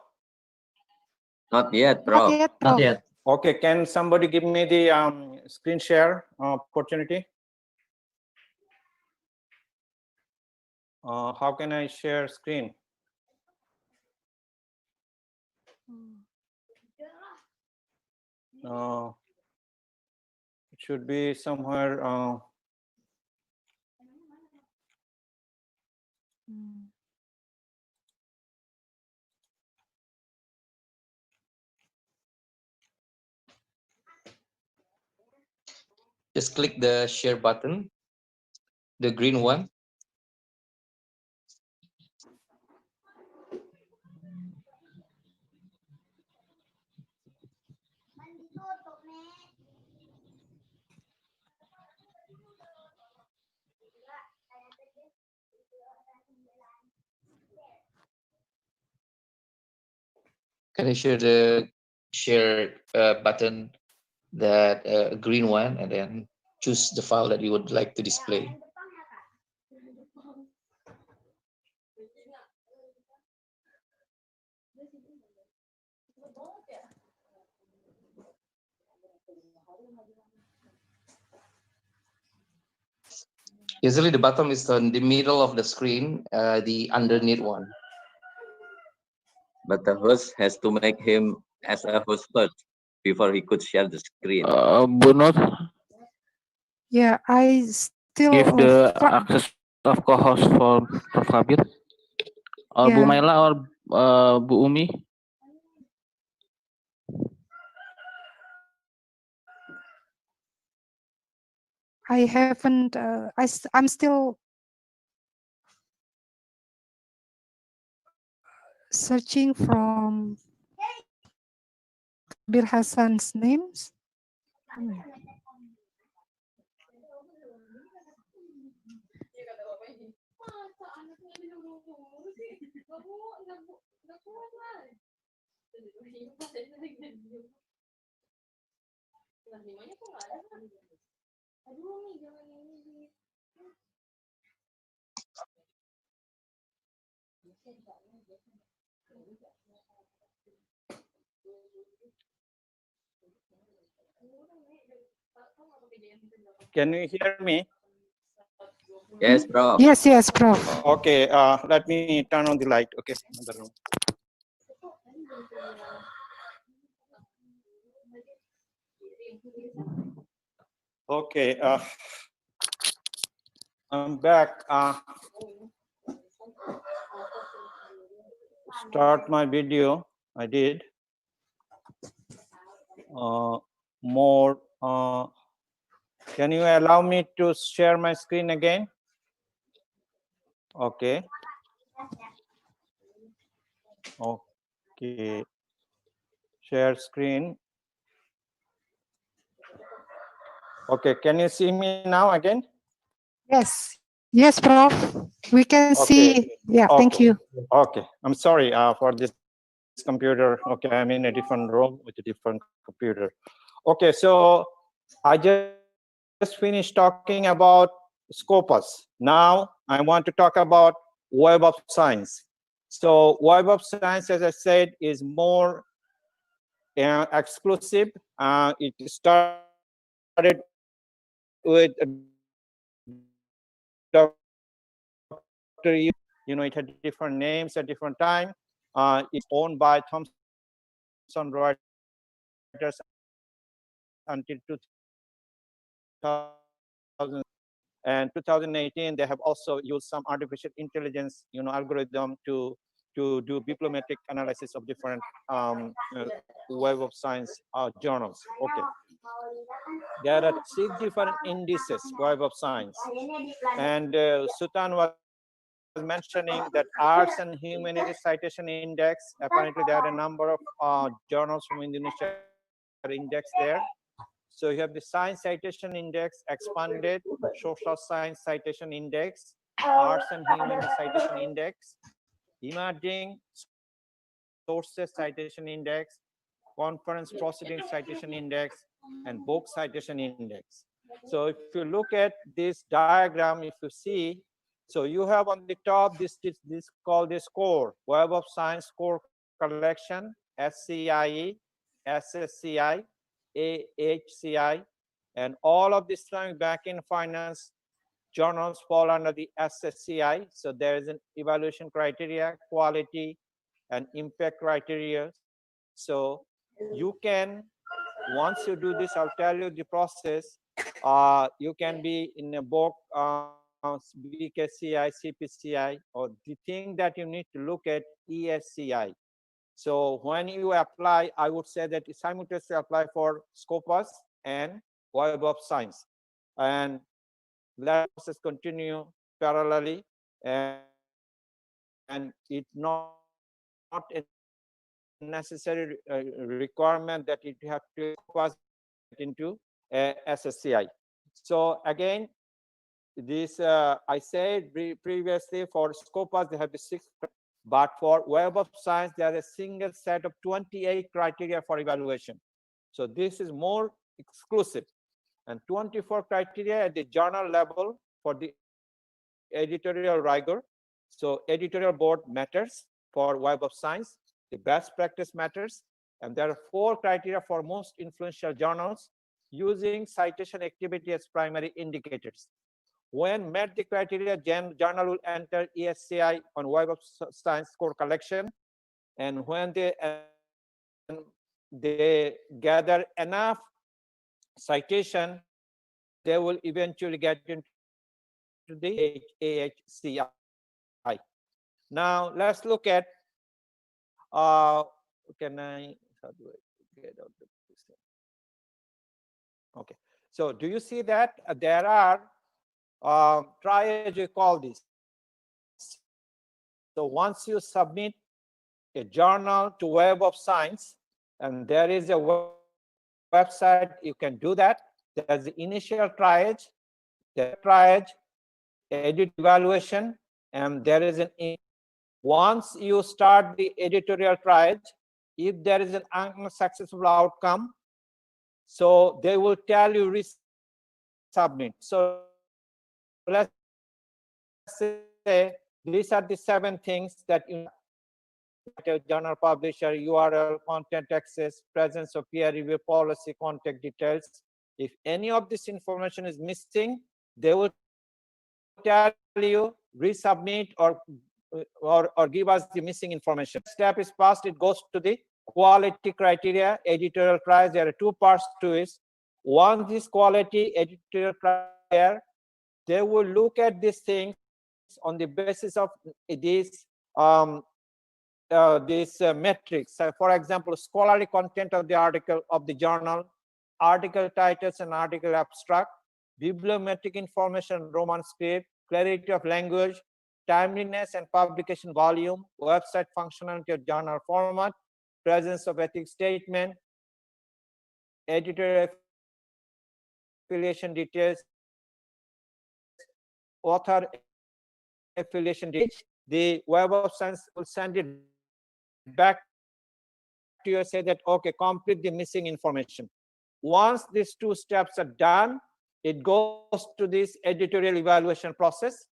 [SPEAKER 8] Not yet, Prof.
[SPEAKER 1] Not yet,
[SPEAKER 8] Not
[SPEAKER 1] Prof.
[SPEAKER 8] yet.
[SPEAKER 3] Okay. Can somebody give me the screen share opportunity? How can I share screen? It should be somewhere.
[SPEAKER 9] Just click the share button, the green one. Can you share the share button, that green one, and then choose the file that you would like to display. Usually the bottom is on the middle of the screen, the underneath one.
[SPEAKER 8] But the host has to make him as a host first before he could share the screen.
[SPEAKER 7] Bunur,
[SPEAKER 1] Yeah, I still
[SPEAKER 7] give the access of co-host for Prof. Kabir, or Bu
[SPEAKER 1] Yeah.
[SPEAKER 7] Maila, or Bu Umi.
[SPEAKER 1] I haven't. I'm still searching from Kabir Hassan's names.
[SPEAKER 10] Can you hear me?
[SPEAKER 8] Yes, bro.
[SPEAKER 1] Yes, yes, Prof.
[SPEAKER 10] Okay, let me turn on the light. Okay, another room. Okay, I'm back. Start my video. I did. More. Can you allow me to share my screen again? Okay. Okay. Share screen. Okay. Can you see me now again?
[SPEAKER 1] Yes, yes, Prof. We can
[SPEAKER 10] Okay.
[SPEAKER 1] see. Yeah, thank
[SPEAKER 10] Okay.
[SPEAKER 1] you.
[SPEAKER 10] Okay. I'm sorry for this computer. Okay, I'm in a different room with a different computer. Okay, so I just finished talking about Scopus. Now I want to talk about Web of Science. So Web of Science, as I said, is more exclusive. It started with Dr. It had different names at different time. It's owned by Thomson Reuters until 2000. And 2018, they have also used some artificial intelligence, algorithm to do bibliometric analysis of different Web of Science journals. Okay, there are 6 different indices Web of Science, and Sutan was mentioning that Arts and Humanities Citation Index. Apparently, there are a number of journals from Indonesia indexed there. So you have the Science Citation Index, Expanded, Social Science Citation Index, Arts and Humanities Citation Index, Emerging Sources Citation Index, Conference Proceedings Citation Index, and Book Citation Index. So if you look at this diagram, if you see, so you have on the top this called the score, Web of Science Score Collection, SCIE, SSCI, AHCI, and all of the Islamic banking finance journals fall under the SSCI. So there is an evaluation criteria, quality, and impact criteria. So you can, once you do this, I'll tell you the process. You can be in a book, BKCI, CPCI, or the thing that you need to look at, ESCI. So when you apply, I would say that you simultaneously apply for Scopus and Web of Science, and let the process continue parallelly, and it's not a necessary requirement that you have to pass into SSCI. So again, this I said previously, for Scopus they have the 6, but for Web of Science there is a single set of 28 criteria for evaluation. So this is more exclusive, and 24 criteria at the journal level for the editorial rigor. So editorial board matters for Web of Science, the best practice matters, and there are 4 criteria for most influential journals using citation activity as primary indicators. When met the criteria, journal will enter ESCI on Web of Science score collection, and when they gather enough citation, they will eventually get into the AHCI. Now let's look at can I, how do I get out of this thing? Okay, so do you see that there are triage, we call this. So once you submit a journal to Web of Science, and there is a website, you can do that. There's the initial triage, the triage, edit evaluation, and there is an. Once you start the editorial triage, if there is an unsuccessful outcome, so they will tell you resubmit. So let's say these are the 7 things that you journal publisher, URL, content access, presence of peer review policy, contact details. If any of this information is missing, they will tell you resubmit or give us the missing information. Step is passed, it goes to the quality criteria, editorial price. There are two parts to it. Once this quality editorial criteria, they will look at these things on the basis of these metrics. For example, scholarly content of the article of the journal, article titles and article abstract, bibliometric information, Roman script, clarity of language, timeliness and publication volume, website functionality of journal format, presence of ethics statement, editorial affiliation details, author affiliation details. The Web of Science will send it back to you and say that, okay, complete the missing information. Once these two steps are done, it goes to this editorial evaluation process.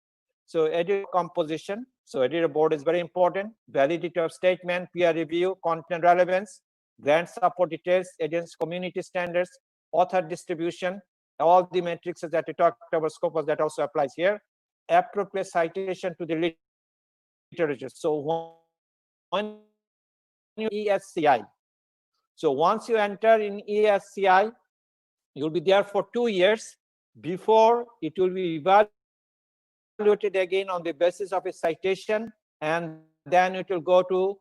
[SPEAKER 10] So editor composition. So editor board is very important. Validity of statement, peer review, content relevance, grant support details, against community standards, author distribution, all the metrics that we talked about, Scopus, that also applies here. Appropriate citation to the literature. So when you ESCI, so once you enter in ESCI, you'll be there for 2 years before it will be evaluated again on the basis of a citation, and then it will go to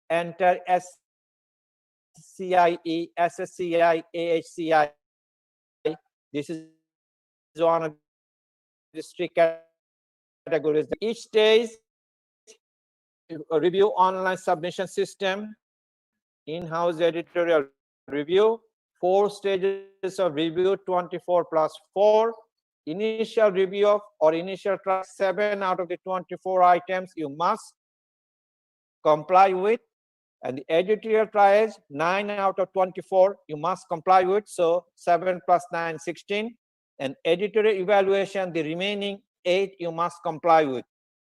[SPEAKER 10] enter SCIE, SSCI, AHCI. This is one of the strict categories. Each stage, review online submission system, in-house editorial review, 4 stages of review, 24 plus 4, initial review of or initial track, 7 out of the 24 items you must comply with, and the editorial trials, 9 out of 24 you must comply with, so 7 plus 9, 16, and editorial evaluation, the remaining 8 you must comply with.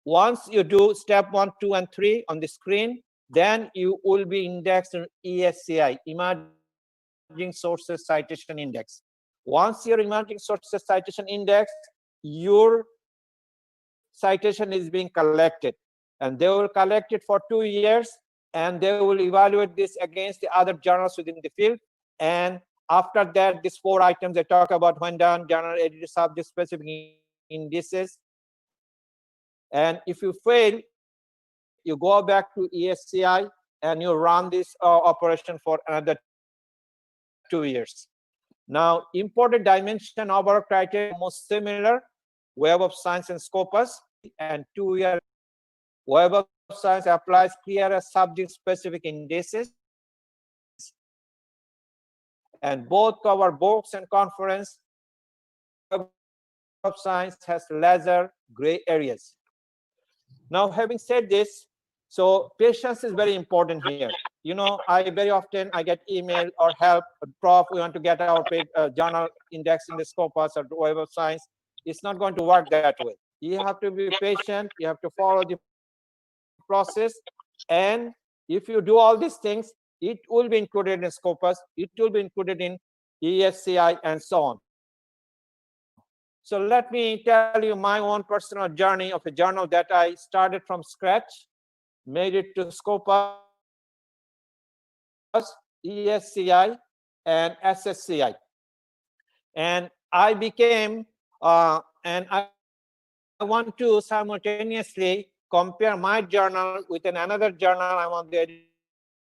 [SPEAKER 10] Once you do step 1, 2, and 3 on the screen, then you will be indexed in ESCI, Emerging Sources Citation Index. Once your Emerging Sources Citation Index, your citation is being collected, and they will collect it for 2 years, and they will evaluate this against the other journals within the field. And after that, these 4 items they talk about when done, journal edited subject specific indices. And if you fail, you go back to ESCI and you run this operation for another 2 years. Now, important dimension of our criteria most similar, Web of Science and Scopus, and 2-year Web of Science applies clearer subject-specific indices, and both cover books and conference. Web of Science has lesser gray areas. Now, having said this, so patience is very important here. You know, I very often get email or help, Prof, we want to get our journal index in the Scopus or Web of Science. It's not going to work that way. You have to be patient. You have to follow the process. And if you do all these things, it will be included in Scopus. It will be included in ESCI and so on. So let me tell you my own personal journey of a journal that I started from scratch, made it to Scopus, ESCI, and SSCI. And I became, and I want to simultaneously compare my journal with another journal. I'm on the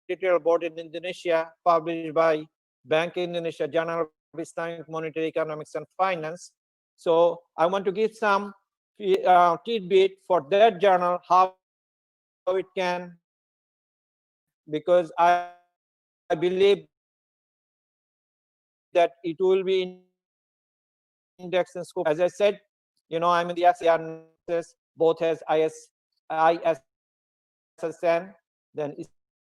[SPEAKER 10] editorial board in Indonesia, published by Bank Indonesia, Journal of Islamic Monetary Economics and Finance. So I want to give some tidbit for that journal, how it can, because I believe that it will be indexed in scope. As I said, you know, I'm in the ASEAN, both has ISSN, then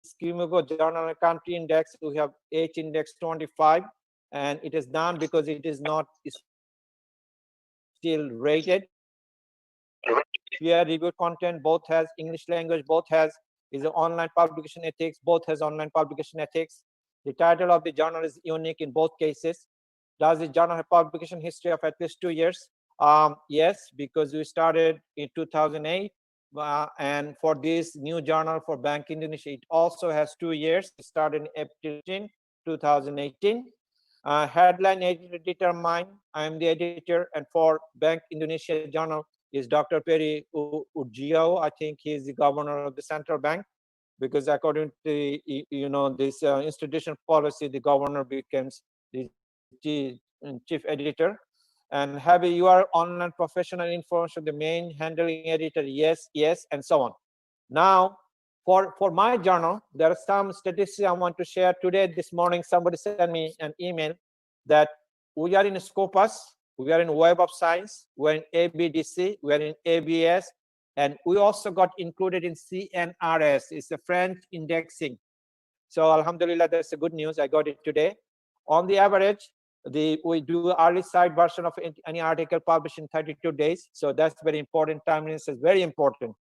[SPEAKER 10] Schemago Journal and Country Index, we have H Index 25, and it is done because it is not still rated. Peer reviewed content, both has English language, both has is online publication ethics. Both has online publication ethics. The title of the journal is unique in both cases. Does the journal have publication history of at least 2 years? Yes, because we started in 2008. And for this new journal for Bank Indonesia, it also has 2 years. It started in April 2018. Headline editor mine. I am the editor, and for Bank Indonesia journal is Dr. Peri Ujiao. I think he is the governor of the central bank, because according to this institution policy, the governor becomes the chief editor. And have you are online professional information, the main handling editor? Yes, yes, and so on. Now, for my journal, there are some statistics I want to share today. This morning, somebody sent me an email that we are in Scopus, we are in Web of Science, we're in ABDC, we're in ABS, and we also got included in CNRS. It's a French indexing. So alhamdulillah, that's a good news. I got it today. On the average, we do early side version of any article published in 32 days. So that's very important. Timeliness is very important.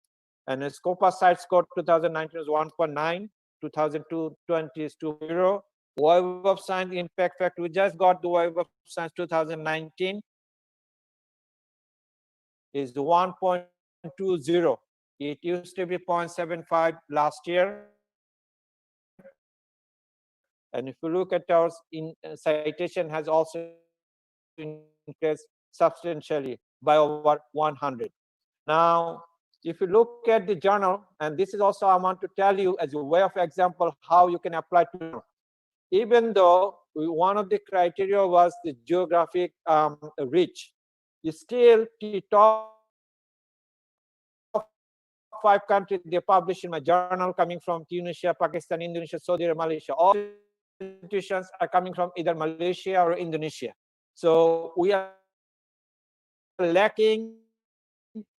[SPEAKER 10] And the Scopus site score 2019 is 1.9, 2020 is 2.0. Web of Science impact factor, we just got the Web of Science 2019 is 1.20. It used to be 0.75 last year. And if you look at our citation has also increased substantially by over 100. Now, if you look at the journal, and this is also I want to tell you as a way of example how you can apply to, even though one of the criteria was the geographic reach, you still the top 5 countries they publish in my journal coming from Tunisia, Pakistan, Indonesia, Saudi Arabia, Malaysia. All institutions are coming from either Malaysia or Indonesia. So we are lacking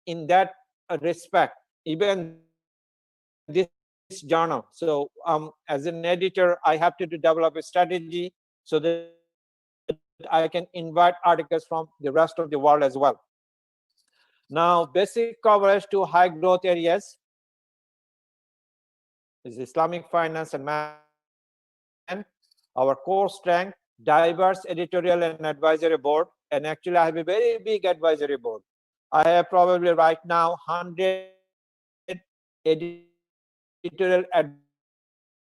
[SPEAKER 10] in that respect, even this journal. So as an editor, I have to develop a strategy so that I can invite articles from the rest of the world as well. Now, basic coverage to high growth areas is Islamic finance and math. Our core strength, diverse editorial and advisory board. And actually, I have a very big advisory board. I have probably right now 100 editorial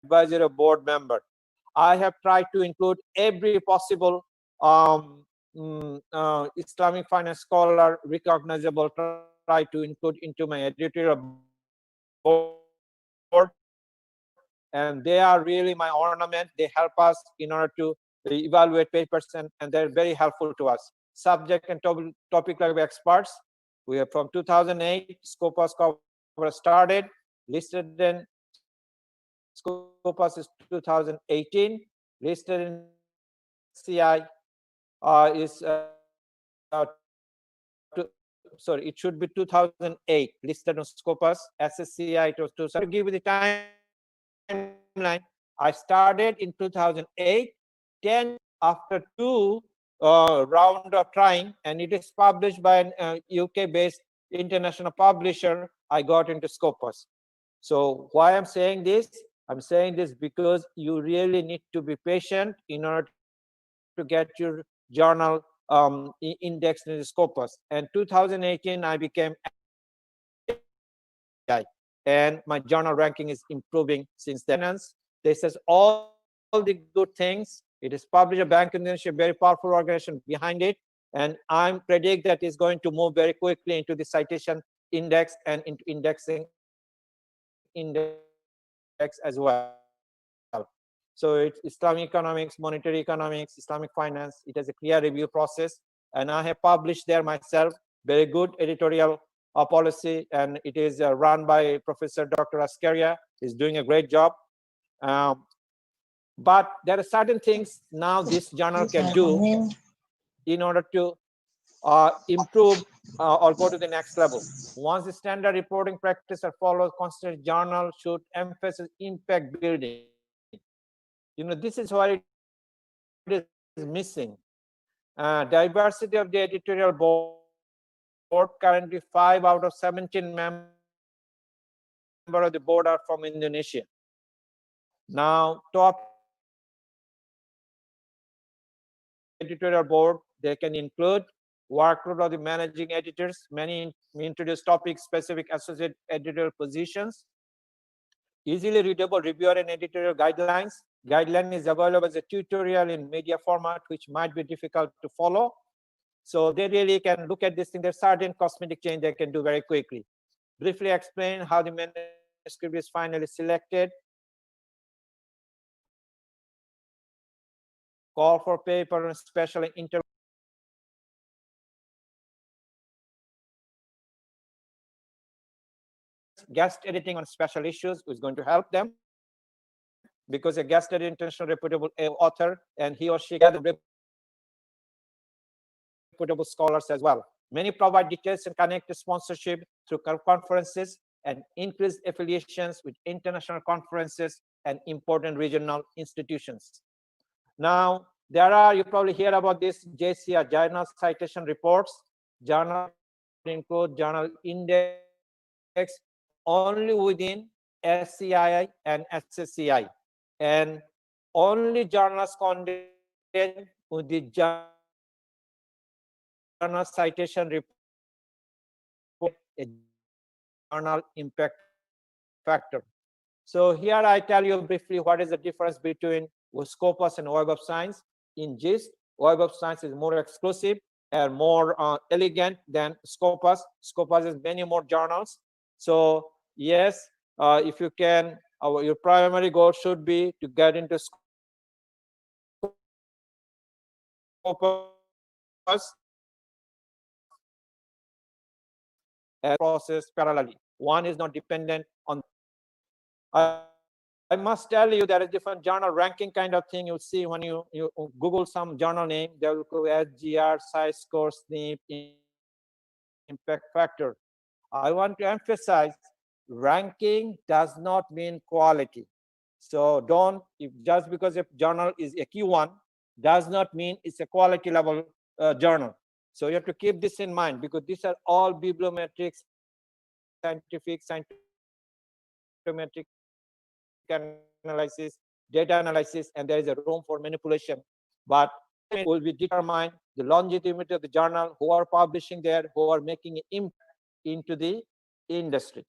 [SPEAKER 10] advisory board members. I have tried to include every possible Islamic finance scholar recognizable, try to include into my editorial board. And they are really my ornament. They help us in order to evaluate papers, and they're very helpful to us. Subject and topic level experts. We are from 2008, Scopus started, listed in Scopus is 2018, listed in CI sorry, it should be 2008, listed on Scopus. SSCI, it was 2000. So to give you the timeline, I started in 2008, 10 after 2 round of trying, and it is published by an UK-based international publisher. I got into Scopus. So why I'm saying this? I'm saying this because you really need to be patient in order to get your journal indexed in the Scopus. And 2018, I became and my journal ranking is improving since then. This is all the good things. It is published by Bank Indonesia, very powerful organization behind it. And I predict that it's going to move very quickly into the citation index and into indexing index as well. So it's Islamic economics, monetary economics, Islamic finance. It has a clear review process. And I have published there myself, very good editorial policy. And it is run by Professor Dr. Ascaria. He's doing a great job. But there are certain things now this journal can do in order to improve or go to the next level. Once the standard reporting practice are followed, constant journal should emphasize impact building. This is why it is missing. Diversity of the editorial board, currently 5 out of 17 members member of the board are from Indonesia. Now, top editorial board, they can include workload of the managing editors. Many introduce topic-specific associate editorial positions. Easily readable reviewer and editorial guidelines. Guideline is available as a tutorial in media format, which might be difficult to follow. So they really can look at this thing. There's certain cosmetic change they can do very quickly. Briefly explain how the manuscript is finally selected. Call for paper and special interview. Guest editing on special issues is going to help them, because a guest editor, international reputable author, and he or she gather reputable scholars as well. Many provide details and connect to sponsorship through conferences and increased affiliations with international conferences and important regional institutions. Now, there are, you probably hear about this, JCR, Journal Citation Reports. Journal include journal index only within SCI and SSCI, and only journals contained with the journal citation report, a journal impact factor. So here I tell you briefly what is the difference between Scopus and Web of Science. In gist, Web of Science is more exclusive and more elegant than Scopus. Scopus has many more journals. So yes, if you can, your primary goal should be to get into Scopus and process parallelly. One is not dependent on. I must tell you, there is different journal ranking kind of thing. You'll see when you Google some journal name, there will go SGR, size score, SNP, impact factor. I want to emphasize, ranking does not mean quality. So don't, if just because a journal is a Q1, does not mean it's a quality level journal. So you have to keep this in mind, because these are all bibliometrics, scientific analysis, data analysis, and there is a room for manipulation. But it will be determined the legitimacy of the journal, who are publishing there, who are making an impact into the industry.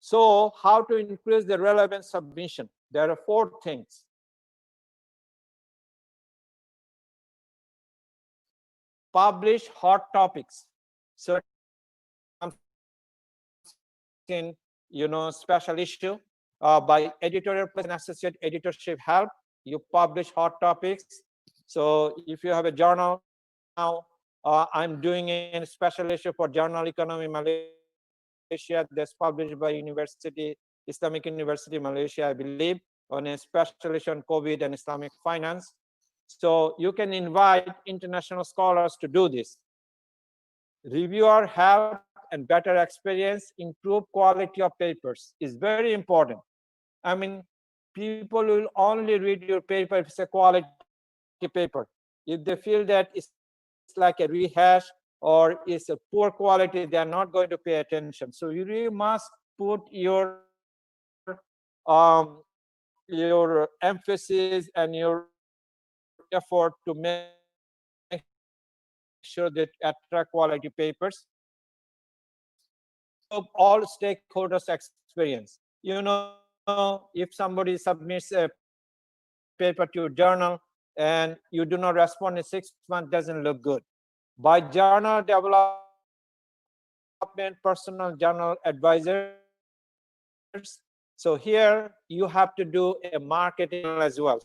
[SPEAKER 10] So how to increase the relevant submission? There are 4 things. Publish hot topics. So in special issue by editorial and associate editorship help, you publish hot topics. So if you have a journal now, I'm doing a special issue for Journal Economy Malaysia that's published by Islamic University Malaysia, I believe, on a special issue on COVID and Islamic finance. So you can invite international scholars to do this. Reviewer help and better experience, improve quality of papers is very important. I mean, people will only read your paper if it's a quality paper. If they feel that it's like a rehash or it's a poor quality, they are not going to pay attention. So you really must put your emphasis and your effort to make sure that attract quality papers. All stakeholders experience. If somebody submits a paper to your journal and you do not respond in 6 months, doesn't look good. By journal development, personal journal advisors. So here you have to do a marketing as well.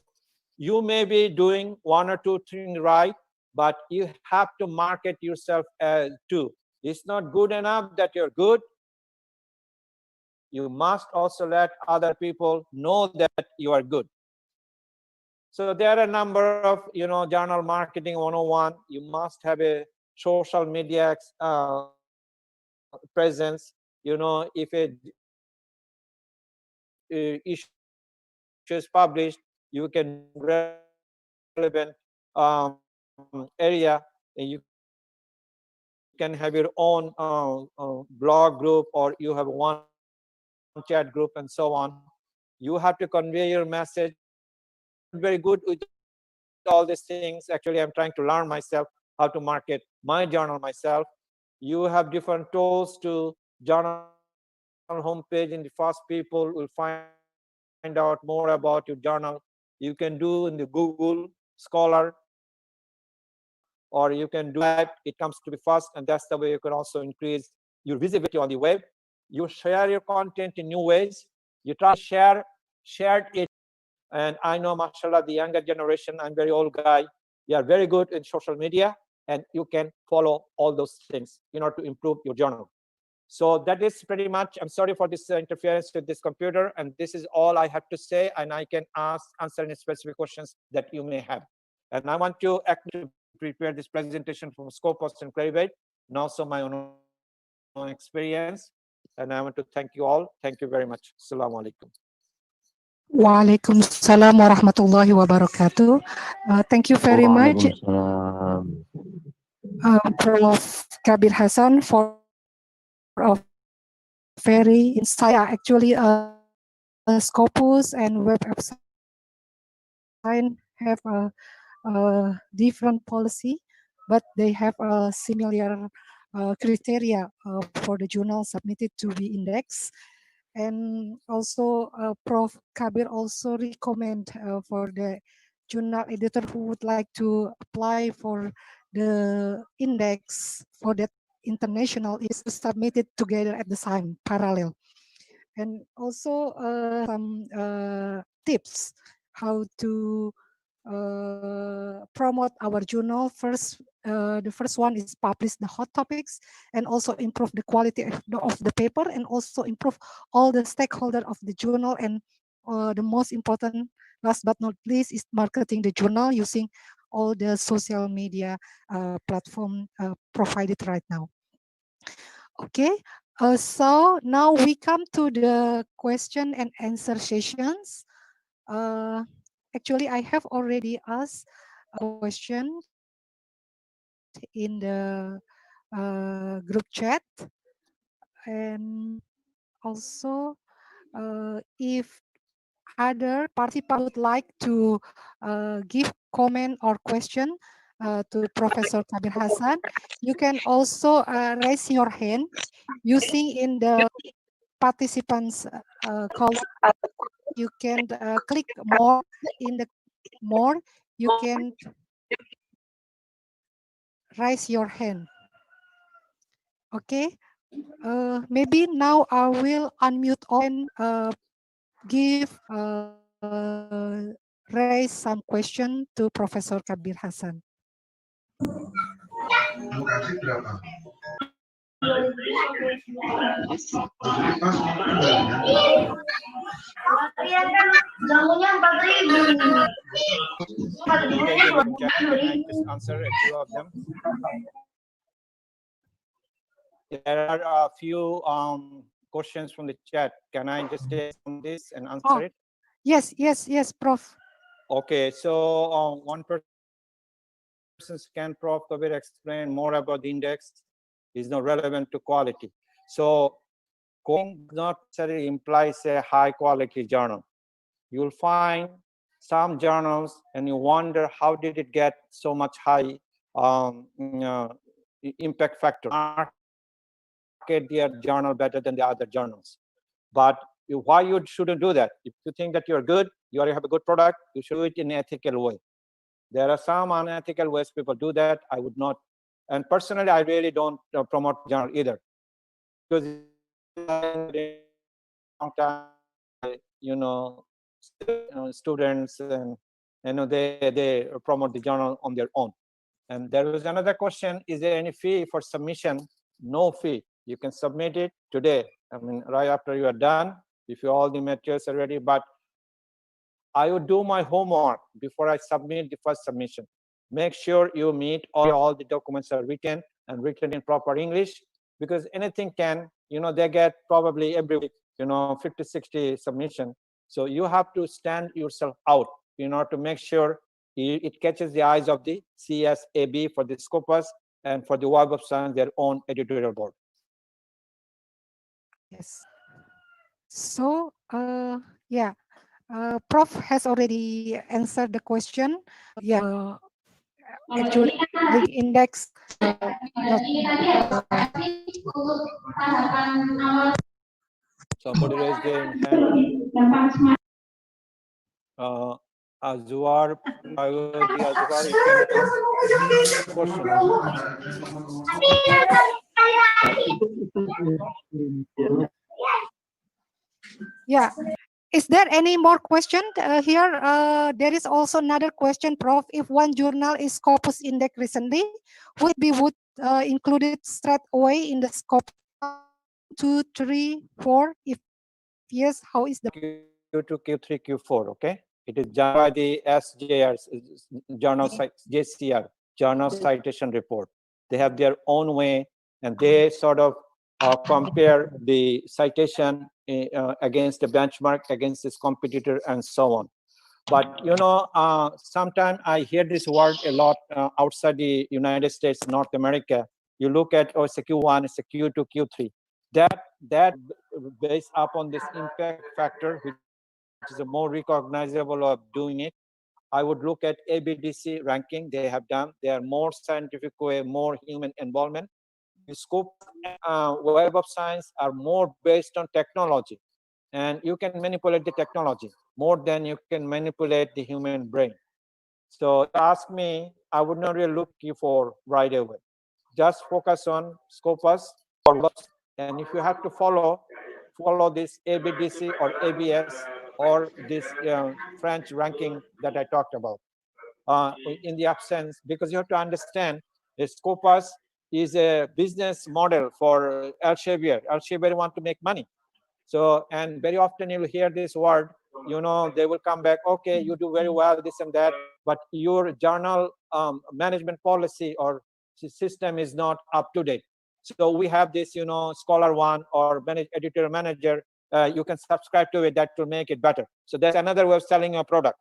[SPEAKER 10] You may be doing 1 or 2 things right, but you have to market yourself too. It's not good enough that you're good. You must also let other people know that you are good. So there are a number of, journal marketing 101. You must have a social media presence. If a issue is published, you can relevant area, and you can have your own blog group, or you have one chat group and so on. You have to convey your message. Very good with all these things. Actually, I'm trying to learn myself how to market my journal myself. You have different tools to journal homepage. In the first, people will find out more about your journal. You can do in the Google Scholar, or you can do that. It comes to be fast, and that's the way you can also increase your visibility on the web. You share your content in new ways. You try to shared it. And I know, mashallah, the younger generation, I'm very old guy, you are very good in social media, and you can follow all those things in order to improve your journal. So that is pretty much, I'm sorry for this interference with this computer, and this is all I have to say, and I can answer any specific questions that you may have. And I want to actually prepare this presentation from Scopus and Clarivate, and also my own experience. And I want to thank you all. Thank you very much. Assalamu alaikum.
[SPEAKER 1] Waalaikumsalam warahmatullahi wabarakatuh. Thank you very much, Prof. Kabir Hassan, for a very insight. Actually, Scopus and Web of Science have a different policy, but they have a similar criteria for the journal submitted to be indexed. And also, Prof. Kabir also recommend for the journal editor who would like to apply for the index for that international is submitted together at the same parallel. And also some tips how to promote our journal. First, the first one is publish the hot topics and also improve the quality of the paper, and also improve all the stakeholder of the journal. And the most important, last but not least, is marketing the journal using all the social media platform provided right now. Okay, so now we come to the question and answer sessions. Actually, I have already asked a question in the group chat, and also if other participants would like to give comment or question to Professor Kabir Hassan, you can also raise your hand using in the participants column. You can click more in the more. You can raise your hand. Okay. Maybe now I will unmute and give raise some question to Professor Kabir Hassan.
[SPEAKER 10] I just answer a few of them. There are a few questions from the chat. Can I just take this and answer it?
[SPEAKER 1] Yes, Prof.
[SPEAKER 10] Okay, so one person, can Prof. Kabir explain more about the index? Is not relevant to quality. So coding not necessarily implies a high quality journal. You'll find some journals and you wonder how did it get so much high impact factor. Market their journal better than the other journals. But why you shouldn't do that? If you think that you're good, you already have a good product, you should do it in an ethical way. There are some unethical ways people do that. I would not, and personally, I really don't promote journal either, because students and they promote the journal on their own. And there was another question: is there any fee for submission? No fee. You can submit it today. I mean, right after you are done, if you all the materials are ready. But I would do my homework before I submit the first submission. Make sure you meet all the documents are written and written in proper English, because anything can, they get probably every week, 50, 60 submission. So you have to stand yourself out in order to make sure it catches the eyes of the CSAB for the Scopus and for the Web of Science, their own editorial board.
[SPEAKER 1] Yes. So, yeah, Prof has already answered the question. Yeah, actually, the index.
[SPEAKER 10] Somebody raised their hand. Azwar, Biology, Azwar, you can ask question.
[SPEAKER 1] Yeah. Is there any more question here? There is also another question, Prof. If one journal is Scopus Index recently, would included straight away in the scope 2, 3, 4? If yes, how is the
[SPEAKER 10] Q2, Q3, Q4, okay? It is done by the SJR, Journal JCR, Journal Citation Report. They have their own way, and they sort of compare the citation against the benchmark, against this competitor, and so on. But you know, sometimes I hear this word a lot outside the United States, North America. You look at, oh, it's a Q1, it's a Q2, Q3. That based upon this impact factor, which is a more recognizable of doing it. I would look at ABDC ranking they have done. They are more scientific way, more human involvement. The scope Web of Science are more based on technology, and you can manipulate the technology more than you can manipulate the human brain. So ask me, I would not really look you for right away. Just focus on Scopus or WOS, and if you have to follow this ABDC or ABS or this French ranking that I talked about in the absence, because you have to understand the Scopus is a business model for Elsevier. Elsevier want to make money. So, and very often you'll hear this word, you know, they will come back, okay, you do very well, this and that, but your journal management policy or system is not up to date. So we have this, you know, Scholar One or editorial manager, you can subscribe to it, that will make it better. So that's another way of selling your product.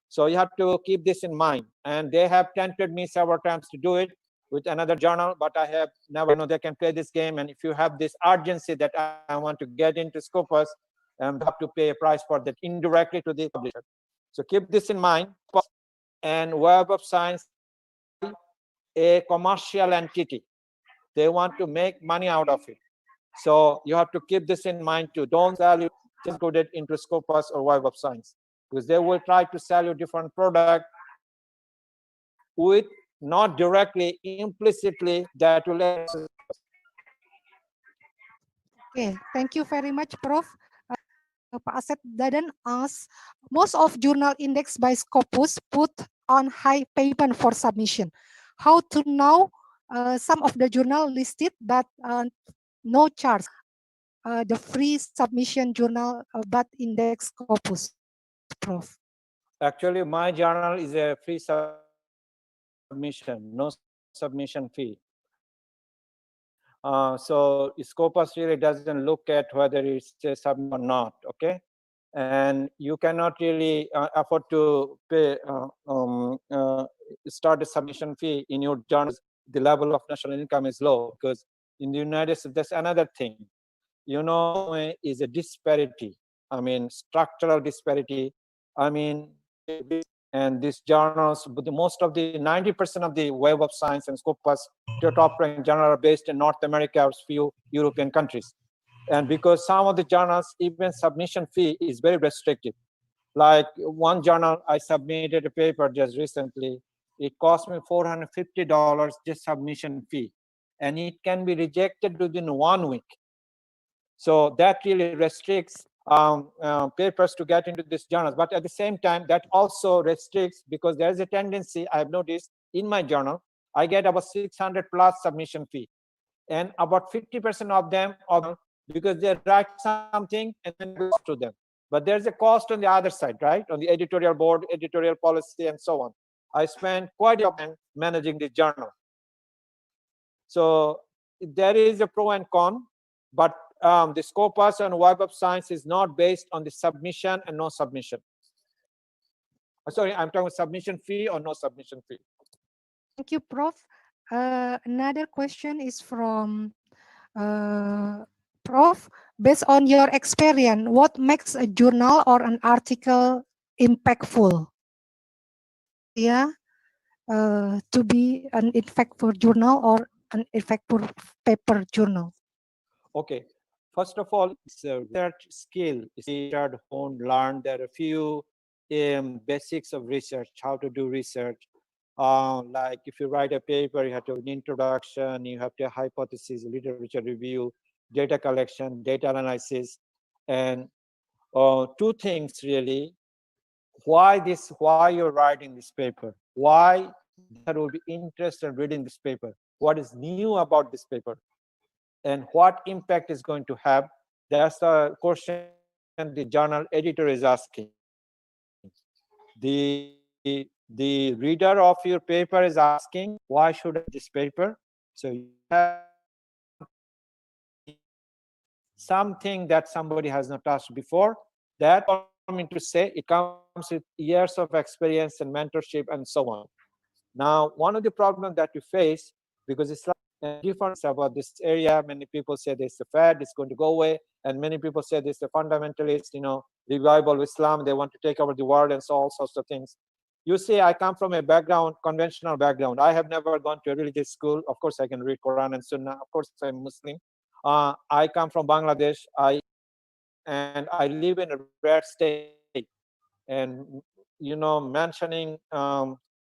[SPEAKER 10] So you have to keep this in mind. And they have tempted me several times to do it with another journal, but I have never, you know, they can play this game. And if you have this urgency that I want to get into Scopus, you have to pay a price for that indirectly to the publisher. So keep this in mind. And Web of Science, a commercial entity. They want to make money out of it. So you have to keep this in mind too. Don't sell it just put it into Scopus or Web of Science, because they will try to sell you different product with not directly, implicitly that will.
[SPEAKER 1] Okay, thank you very much, Prof. Pak Asep Dadan asks, most of journal index by Scopus put on high payment for submission. How to know some of the journal listed but no charge? The free submission journal but index Scopus, Prof.
[SPEAKER 10] Actually, my journal is a free submission, no submission fee. So Scopus really doesn't look at whether it's a submission or not, okay? And you cannot really afford to pay, start a submission fee in your journal. The level of national income is low, because in the United States, that's another thing. You know, is a disparity. I mean, structural disparity. I mean, and these journals, but most of the 90% of the Web of Science and Scopus top ranked journals are based in North America or few European countries. And because some of the journals, even submission fee is very restrictive. Like one journal, I submitted a paper just recently. It cost me $450 just submission fee, and it can be rejected within 1 week. So that really restricts papers to get into these journals. But at the same time, that also restricts, because there's a tendency I've noticed in my journal, I get about 600 plus submission fee, and about 50% of them, because they write something and then goes to them. But there's a cost on the other side, right? On the editorial board, editorial policy, and so on. I spend quite a time managing the journal. So there is a pro and con, but the Scopus and Web of Science is not based on the submission and no submission. Sorry, I'm talking submission fee or no submission fee.
[SPEAKER 1] Thank you, Prof. Another question is from Prof. based on your experience, what makes a journal or an article impactful? Yeah, to be an impactful journal or an impactful paper journal.
[SPEAKER 10] Okay, first of all, it's a research skill. It's honed, learned. There are a few basics of research, how to do research. Like if you write a paper, you have to have an introduction, you have to have hypothesis, literature review, data collection, data analysis, and two things really. Why you're writing this paper? Why there will be interest in reading this paper? What is new about this paper? And what impact is going to have? That's the question the journal editor is asking. The reader of your paper is asking, why should I read this paper? So you have something that somebody has not touched before. That I mean to say, it comes with years of experience and mentorship and so on. Now, one of the problems that we face, because it's different about this area, many people say there's a fad, it's going to go away, and many people say there's a fundamentalist, revival of Islam, they want to take over the world and so all sorts of things. You see, I come from a background, conventional background. I have never gone to a religious school. Of course, I can read Quran and Sunnah. Of course, I'm Muslim. I come from Bangladesh. I live in a red state, and mentioning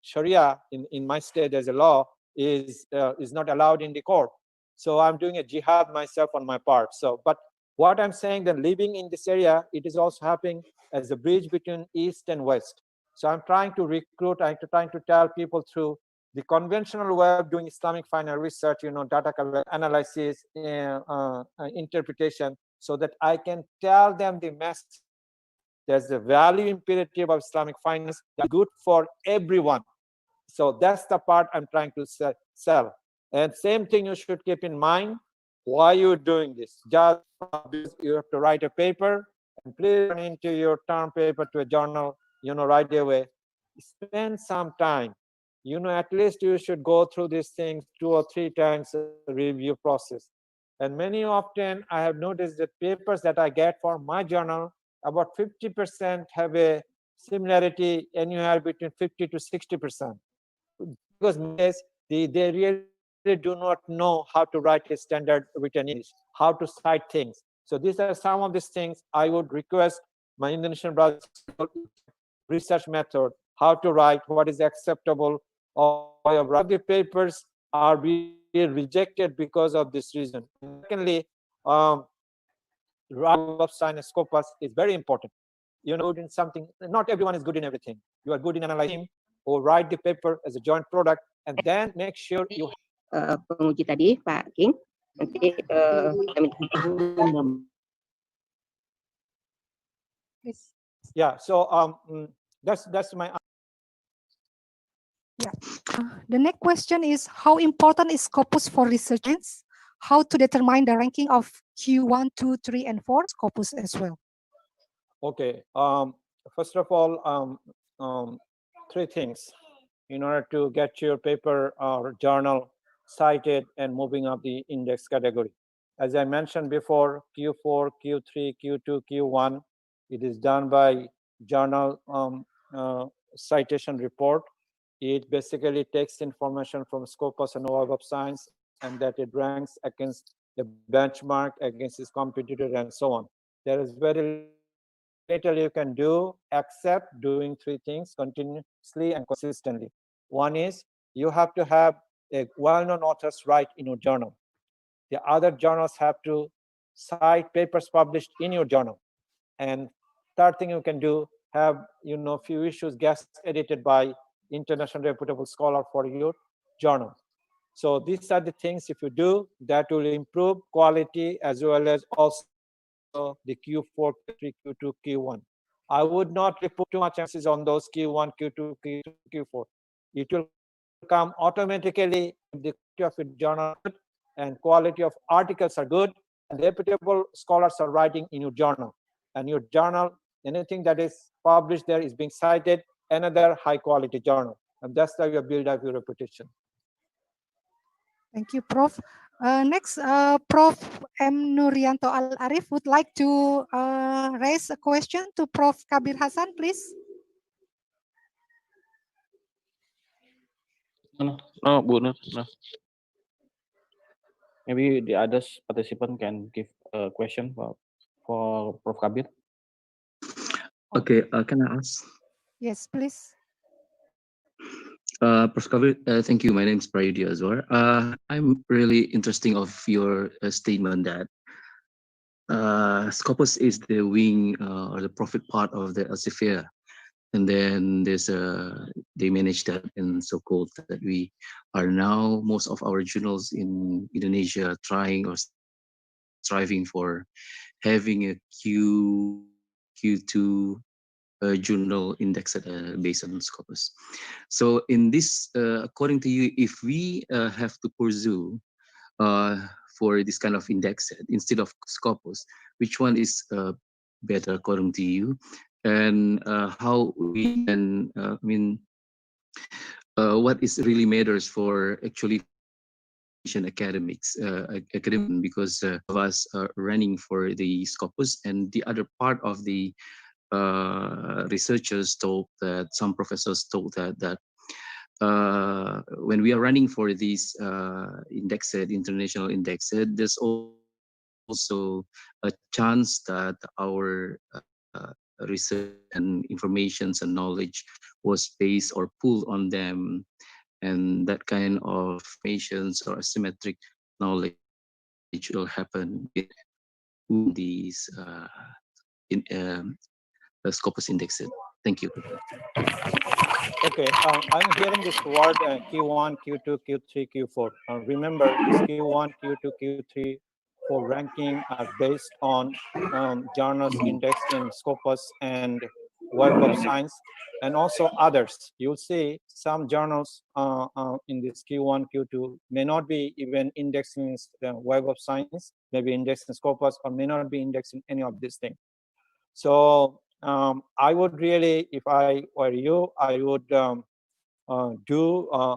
[SPEAKER 10] Sharia in my state as a law is not allowed in the court. So I'm doing a jihad myself on my part. So, but what I'm saying, that living in this area, it is also happening as a bridge between East and West. So I'm trying to recruit, I'm trying to tell people through the conventional way of doing Islamic final research, data analysis, interpretation, so that I can tell them the message. There's the value imperative of Islamic finance that's good for everyone. So that's the part I'm trying to sell. And same thing you should keep in mind. Why you're doing this? Just because you have to write a paper and please turn into your term paper to a journal, right away. Spend some time. At least you should go through these things 2 or 3 times review process. And many often I have noticed that papers that I get for my journal, about 50% have a similarity anywhere between 50 to 60%. Because they really do not know how to write a standard written English, how to cite things. So these are some of these things I would request my Indonesian brothers research method, how to write, what is acceptable, or the papers are being rejected because of this reason. And secondly, of science Scopus is very important. Good in something. Not everyone is good in everything. You are good in analyzing or write the paper as a joint product, and then make sure you.
[SPEAKER 6] Penguji tadi, Pak King. Nanti kita minta.
[SPEAKER 10] Yeah. So that's my.
[SPEAKER 1] Yeah. The next question is, how important is Scopus for researchers? How to determine the ranking of Q1, 2, 3, and 4 Scopus as well?
[SPEAKER 10] Okay. First of all, 3 things in order to get your paper or journal cited and moving up the index category. As I mentioned before, Q4, Q3, Q2, Q1, it is done by journal citation report. It basically takes information from Scopus and Web of Science, and that it ranks against the benchmark, against its competitor, and so on. There is very little you can do except doing 3 things continuously and consistently. One is you have to have a well-known authors write in your journal. The other journals have to cite papers published in your journal. And third thing you can do, have few issues guest edited by international reputable scholar for your journal. So these are the things, if you do, that will improve quality as well as also the Q4, Q3, Q2, Q1. I would not put too much emphasis on those Q1, Q2, Q3, Q4. It will come automatically if the quality of your journal and quality of articles are good, and reputable scholars are writing in your journal. And your journal, anything that is published there is being cited, another high quality journal. And that's how you build up your reputation.
[SPEAKER 1] Thank you, Prof. Next, Prof. M. Nurianto Al Arif would like to raise a question to Prof. Kabir Hasan, please.
[SPEAKER 7] No, Bu Nur, no. Maybe the others participant can give a question for Prof. Kabir.
[SPEAKER 11] Okay, can I ask?
[SPEAKER 1] Yes, please.
[SPEAKER 11] Prof. Kabir, thank you. My name is Prayudya Azwar. I'm really interesting of your statement that Scopus is the wing or the profit part of the Elsevier. And then they manage that and so-called that we are now, most of our journals in Indonesia trying or striving for having a Q2 journal indexed based on Scopus. So in this, according to you, if we have to pursue for this kind of index instead of Scopus, which one is better according to you? And how we can, what is really matters for actually academics, academic, because of us are running for the Scopus, and the other part of the researchers told that, some professors told that when we are running for these indexed, international indexed, there's also a chance that our research and informations and knowledge was based or pulled on them, and that kind of informations or asymmetric knowledge will happen in these in Scopus indexed. Thank you.
[SPEAKER 10] Okay, I'm hearing this word Q1, Q2, Q3, Q4. Remember, this Q1, Q2, Q3 for ranking are based on journals indexed in Scopus and Web of Science, and also others. You'll see some journals in this Q1, Q2 may not be even indexed in the Web of Science, maybe indexed in Scopus, or may not be indexed in any of these things. So I would really, if I were you, I would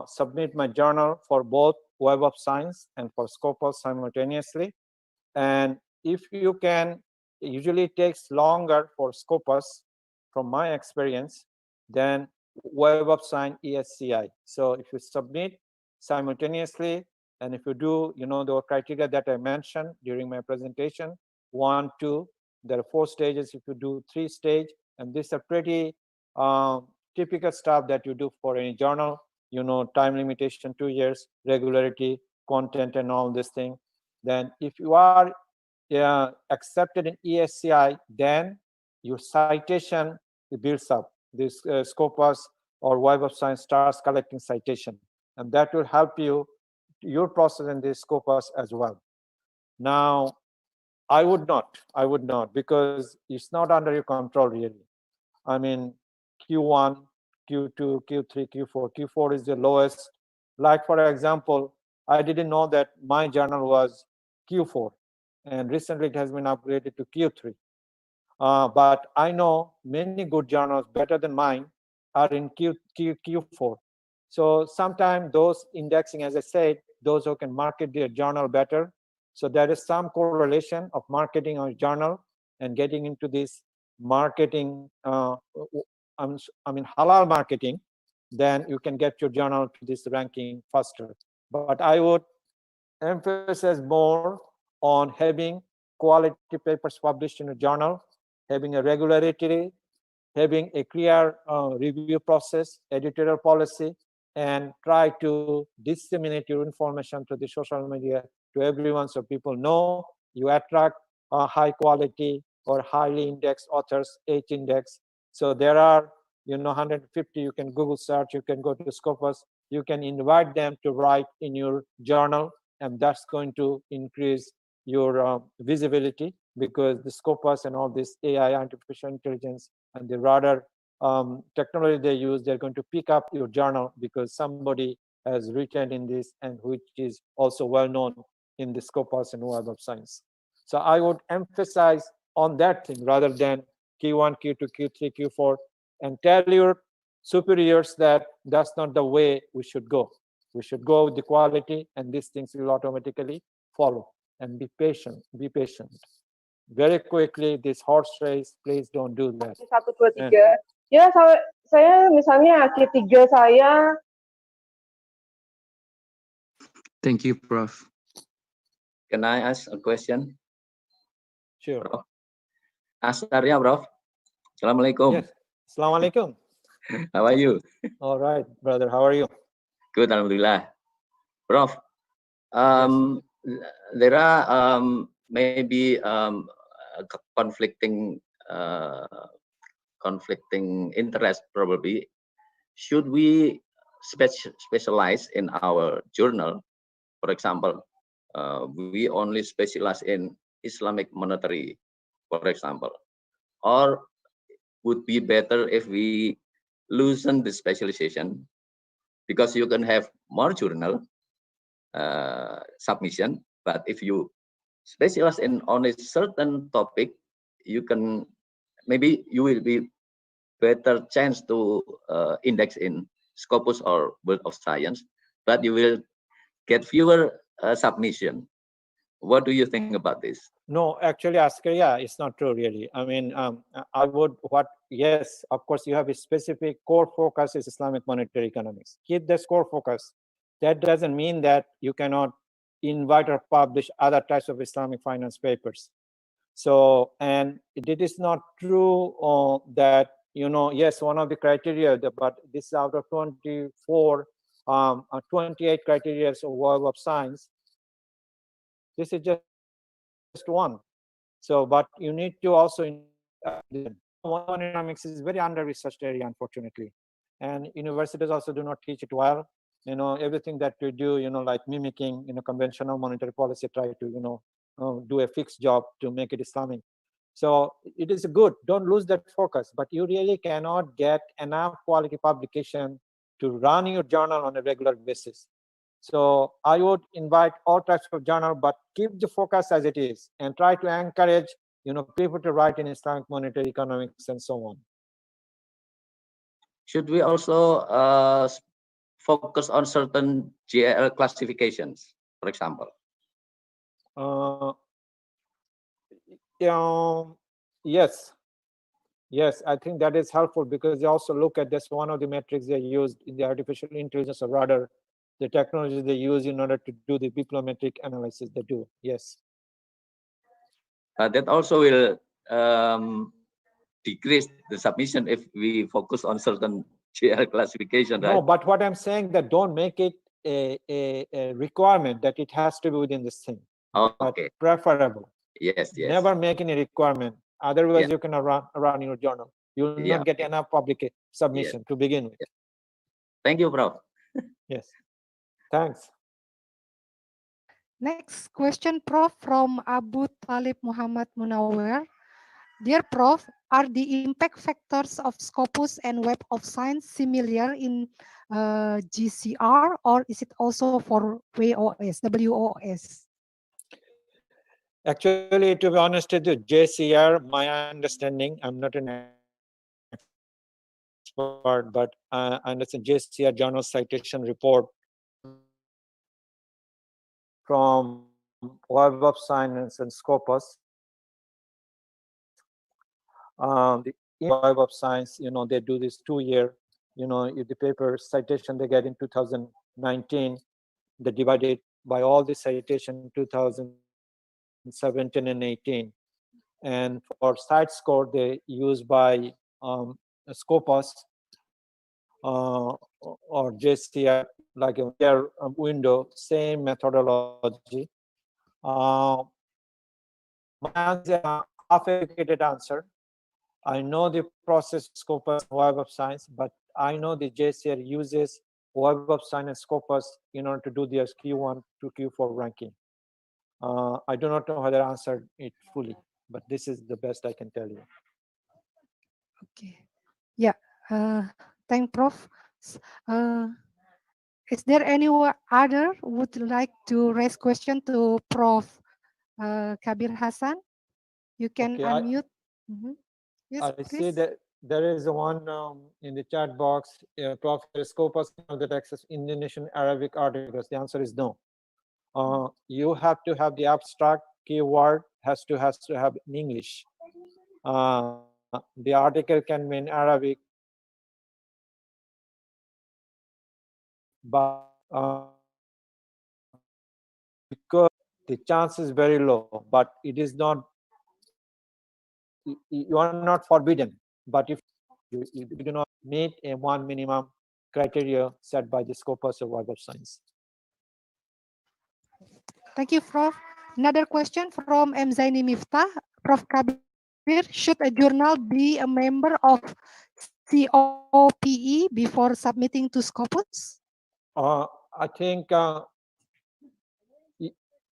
[SPEAKER 10] submit my journal for both Web of Science and for Scopus simultaneously. And if you can, usually it takes longer for Scopus, from my experience, than Web of Science ESCI. So if you submit simultaneously, and if you do, the criteria that I mentioned during my presentation, 1, 2, there are 4 stages. If you do 3 stage, and these are pretty typical stuff that you do for any journal, time limitation 2 years, regularity, content, and all this thing. Then if you are accepted in ESCI, then your citation builds up. This Scopus or Web of Science starts collecting citation, and that will help you, your process in this Scopus as well. Now, I would not, because it's not under your control really. I mean, Q1, Q2, Q3, Q4. Q4 is the lowest. Like, for example, I didn't know that my journal was Q4, and recently it has been upgraded to Q3. But I know many good journals better than mine are in Q4. So sometimes those indexing, as I said, those who can market their journal better. So there is some correlation of marketing our journal and getting into this marketing, halal marketing, then you can get your journal to this ranking faster. But I would emphasize more on having quality papers published in a journal, having a regularity, having a clear review process, editorial policy, and try to disseminate your information to the social media to everyone, so people know you attract high quality or highly indexed authors, H index. So there are 150, you can Google search, you can go to Scopus, you can invite them to write in your journal, and that's going to increase your visibility, because the Scopus and all this AI, artificial intelligence, and the radar technology they use, they're going to pick up your journal because somebody has written in this, and which is also well known in the Scopus and Web of Science. So I would emphasize on that thing rather than Q1, Q2, Q3, Q4, and tell your superiors that that's not the way we should go. We should go with the quality, and these things will automatically follow and be patient. Be patient. Very quickly, this horse race, please don't do that.
[SPEAKER 12] 1, 2, 3. Ya, saya misalnya Q3 saya.
[SPEAKER 11] Thank you, Prof.
[SPEAKER 13] Can I ask a question?
[SPEAKER 10] Sure.
[SPEAKER 13] Prof? Astarya, Prof. Assalamualaikum.
[SPEAKER 10] Yes. Assalamualaikum.
[SPEAKER 13] How are you?
[SPEAKER 10] All right, brother. How are you?
[SPEAKER 13] Good, Alhamdulillah. Prof, there are maybe conflicting interest probably. Should we specialize in our journal? For example, we only specialize in Islamic monetary, for example, or would be better if we loosen the specialization, because you can have more journal submission, but if you specialize in only certain topic, you can maybe you will be better chance to index in Scopus or World of Science, but you will get fewer submission. What do you think about this?
[SPEAKER 10] No, actually, Askarya, it's not true, really. I mean, I would, yes, of course, you have a specific core focus is Islamic monetary economics. Keep this core focus. That doesn't mean that you cannot invite or publish other types of Islamic finance papers. So, and it is not true that, you know, yes, one of the criteria, but this is out of 24, 28 criteria of Web of Science. This is just one. So, but you need to also, economics is very under-researched area, unfortunately. And universities also do not teach it well. You know, everything that we do, you know, like mimicking, you know, conventional monetary policy, try to, you know, do a fixed job to make it Islamic. So it is good, don't lose that focus, but you really cannot get enough quality publication to run your journal on a regular basis. So I would invite all types of journal, but keep the focus as it is and try to encourage, you know, people to write in Islamic monetary economics and so on.
[SPEAKER 13] Should we also focus on certain GL classifications, for example?
[SPEAKER 10] Yes. Yes, I think that is helpful because they also look at this one of the metrics they used in the artificial intelligence, or rather the technology they use in order to do the bibliometric analysis they do. Yes.
[SPEAKER 13] That also will decrease the submission if we focus on certain GL classification, right?
[SPEAKER 10] No, but what I'm saying that don't make it a requirement that it has to be within this thing.
[SPEAKER 13] Oh, okay.
[SPEAKER 10] Preferable.
[SPEAKER 13] Yes, yes.
[SPEAKER 10] Never make any requirement. Otherwise, you cannot run your journal. You will not get enough public submission to begin with.
[SPEAKER 13] Thank you, Prof.
[SPEAKER 10] Yes. Thanks.
[SPEAKER 1] Next question, Prof, from Abu Talib Muhammad Munawwer. Dear Prof, are the impact factors of Scopus and Web of Science similar in GCR, or is it also for WOS?
[SPEAKER 10] Actually, to be honest with you, JCR, my understanding, I'm not an expert, but I understand JCR Journal Citation Report from Web of Science and Scopus. The Web of Science, you know, they do this 2-year, you know, the paper citation they get in 2019, they divide it by all the citation 2017 and 18. And for site score, they use by Scopus or JCR, like a window, same methodology. My answer, half-educated answer. I know the process Scopus Web of Science, but I know the JCR uses Web of Science and Scopus in order to do their Q1 to Q4 ranking. I do not know whether I answered it fully, but this is the best I can tell you.
[SPEAKER 1] Okay. Yeah. Thank Prof. Is there any other would like to raise question to Prof. Kabir Hassan? You can unmute. Yes,
[SPEAKER 10] I
[SPEAKER 1] please.
[SPEAKER 10] see that there is one in the chat box. Prof. Scopus that access Indonesian Arabic articles. The answer is no. you have to have the abstract keyword has to have in English. The article can be in Arabic, but because the chance is very low, but it is not. You are not forbidden, but if you do not meet a one minimum criteria set by the Scopus of Web of Science.
[SPEAKER 1] Thank you, Prof. Another question from M. Zaini Miftah. Prof. Kabir, should a journal be a member of COPE before submitting to Scopus?
[SPEAKER 10] I think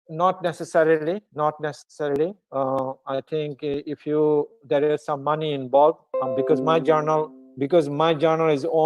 [SPEAKER 10] not necessarily. Not necessarily. I think if there is some money involved, because my journal is owned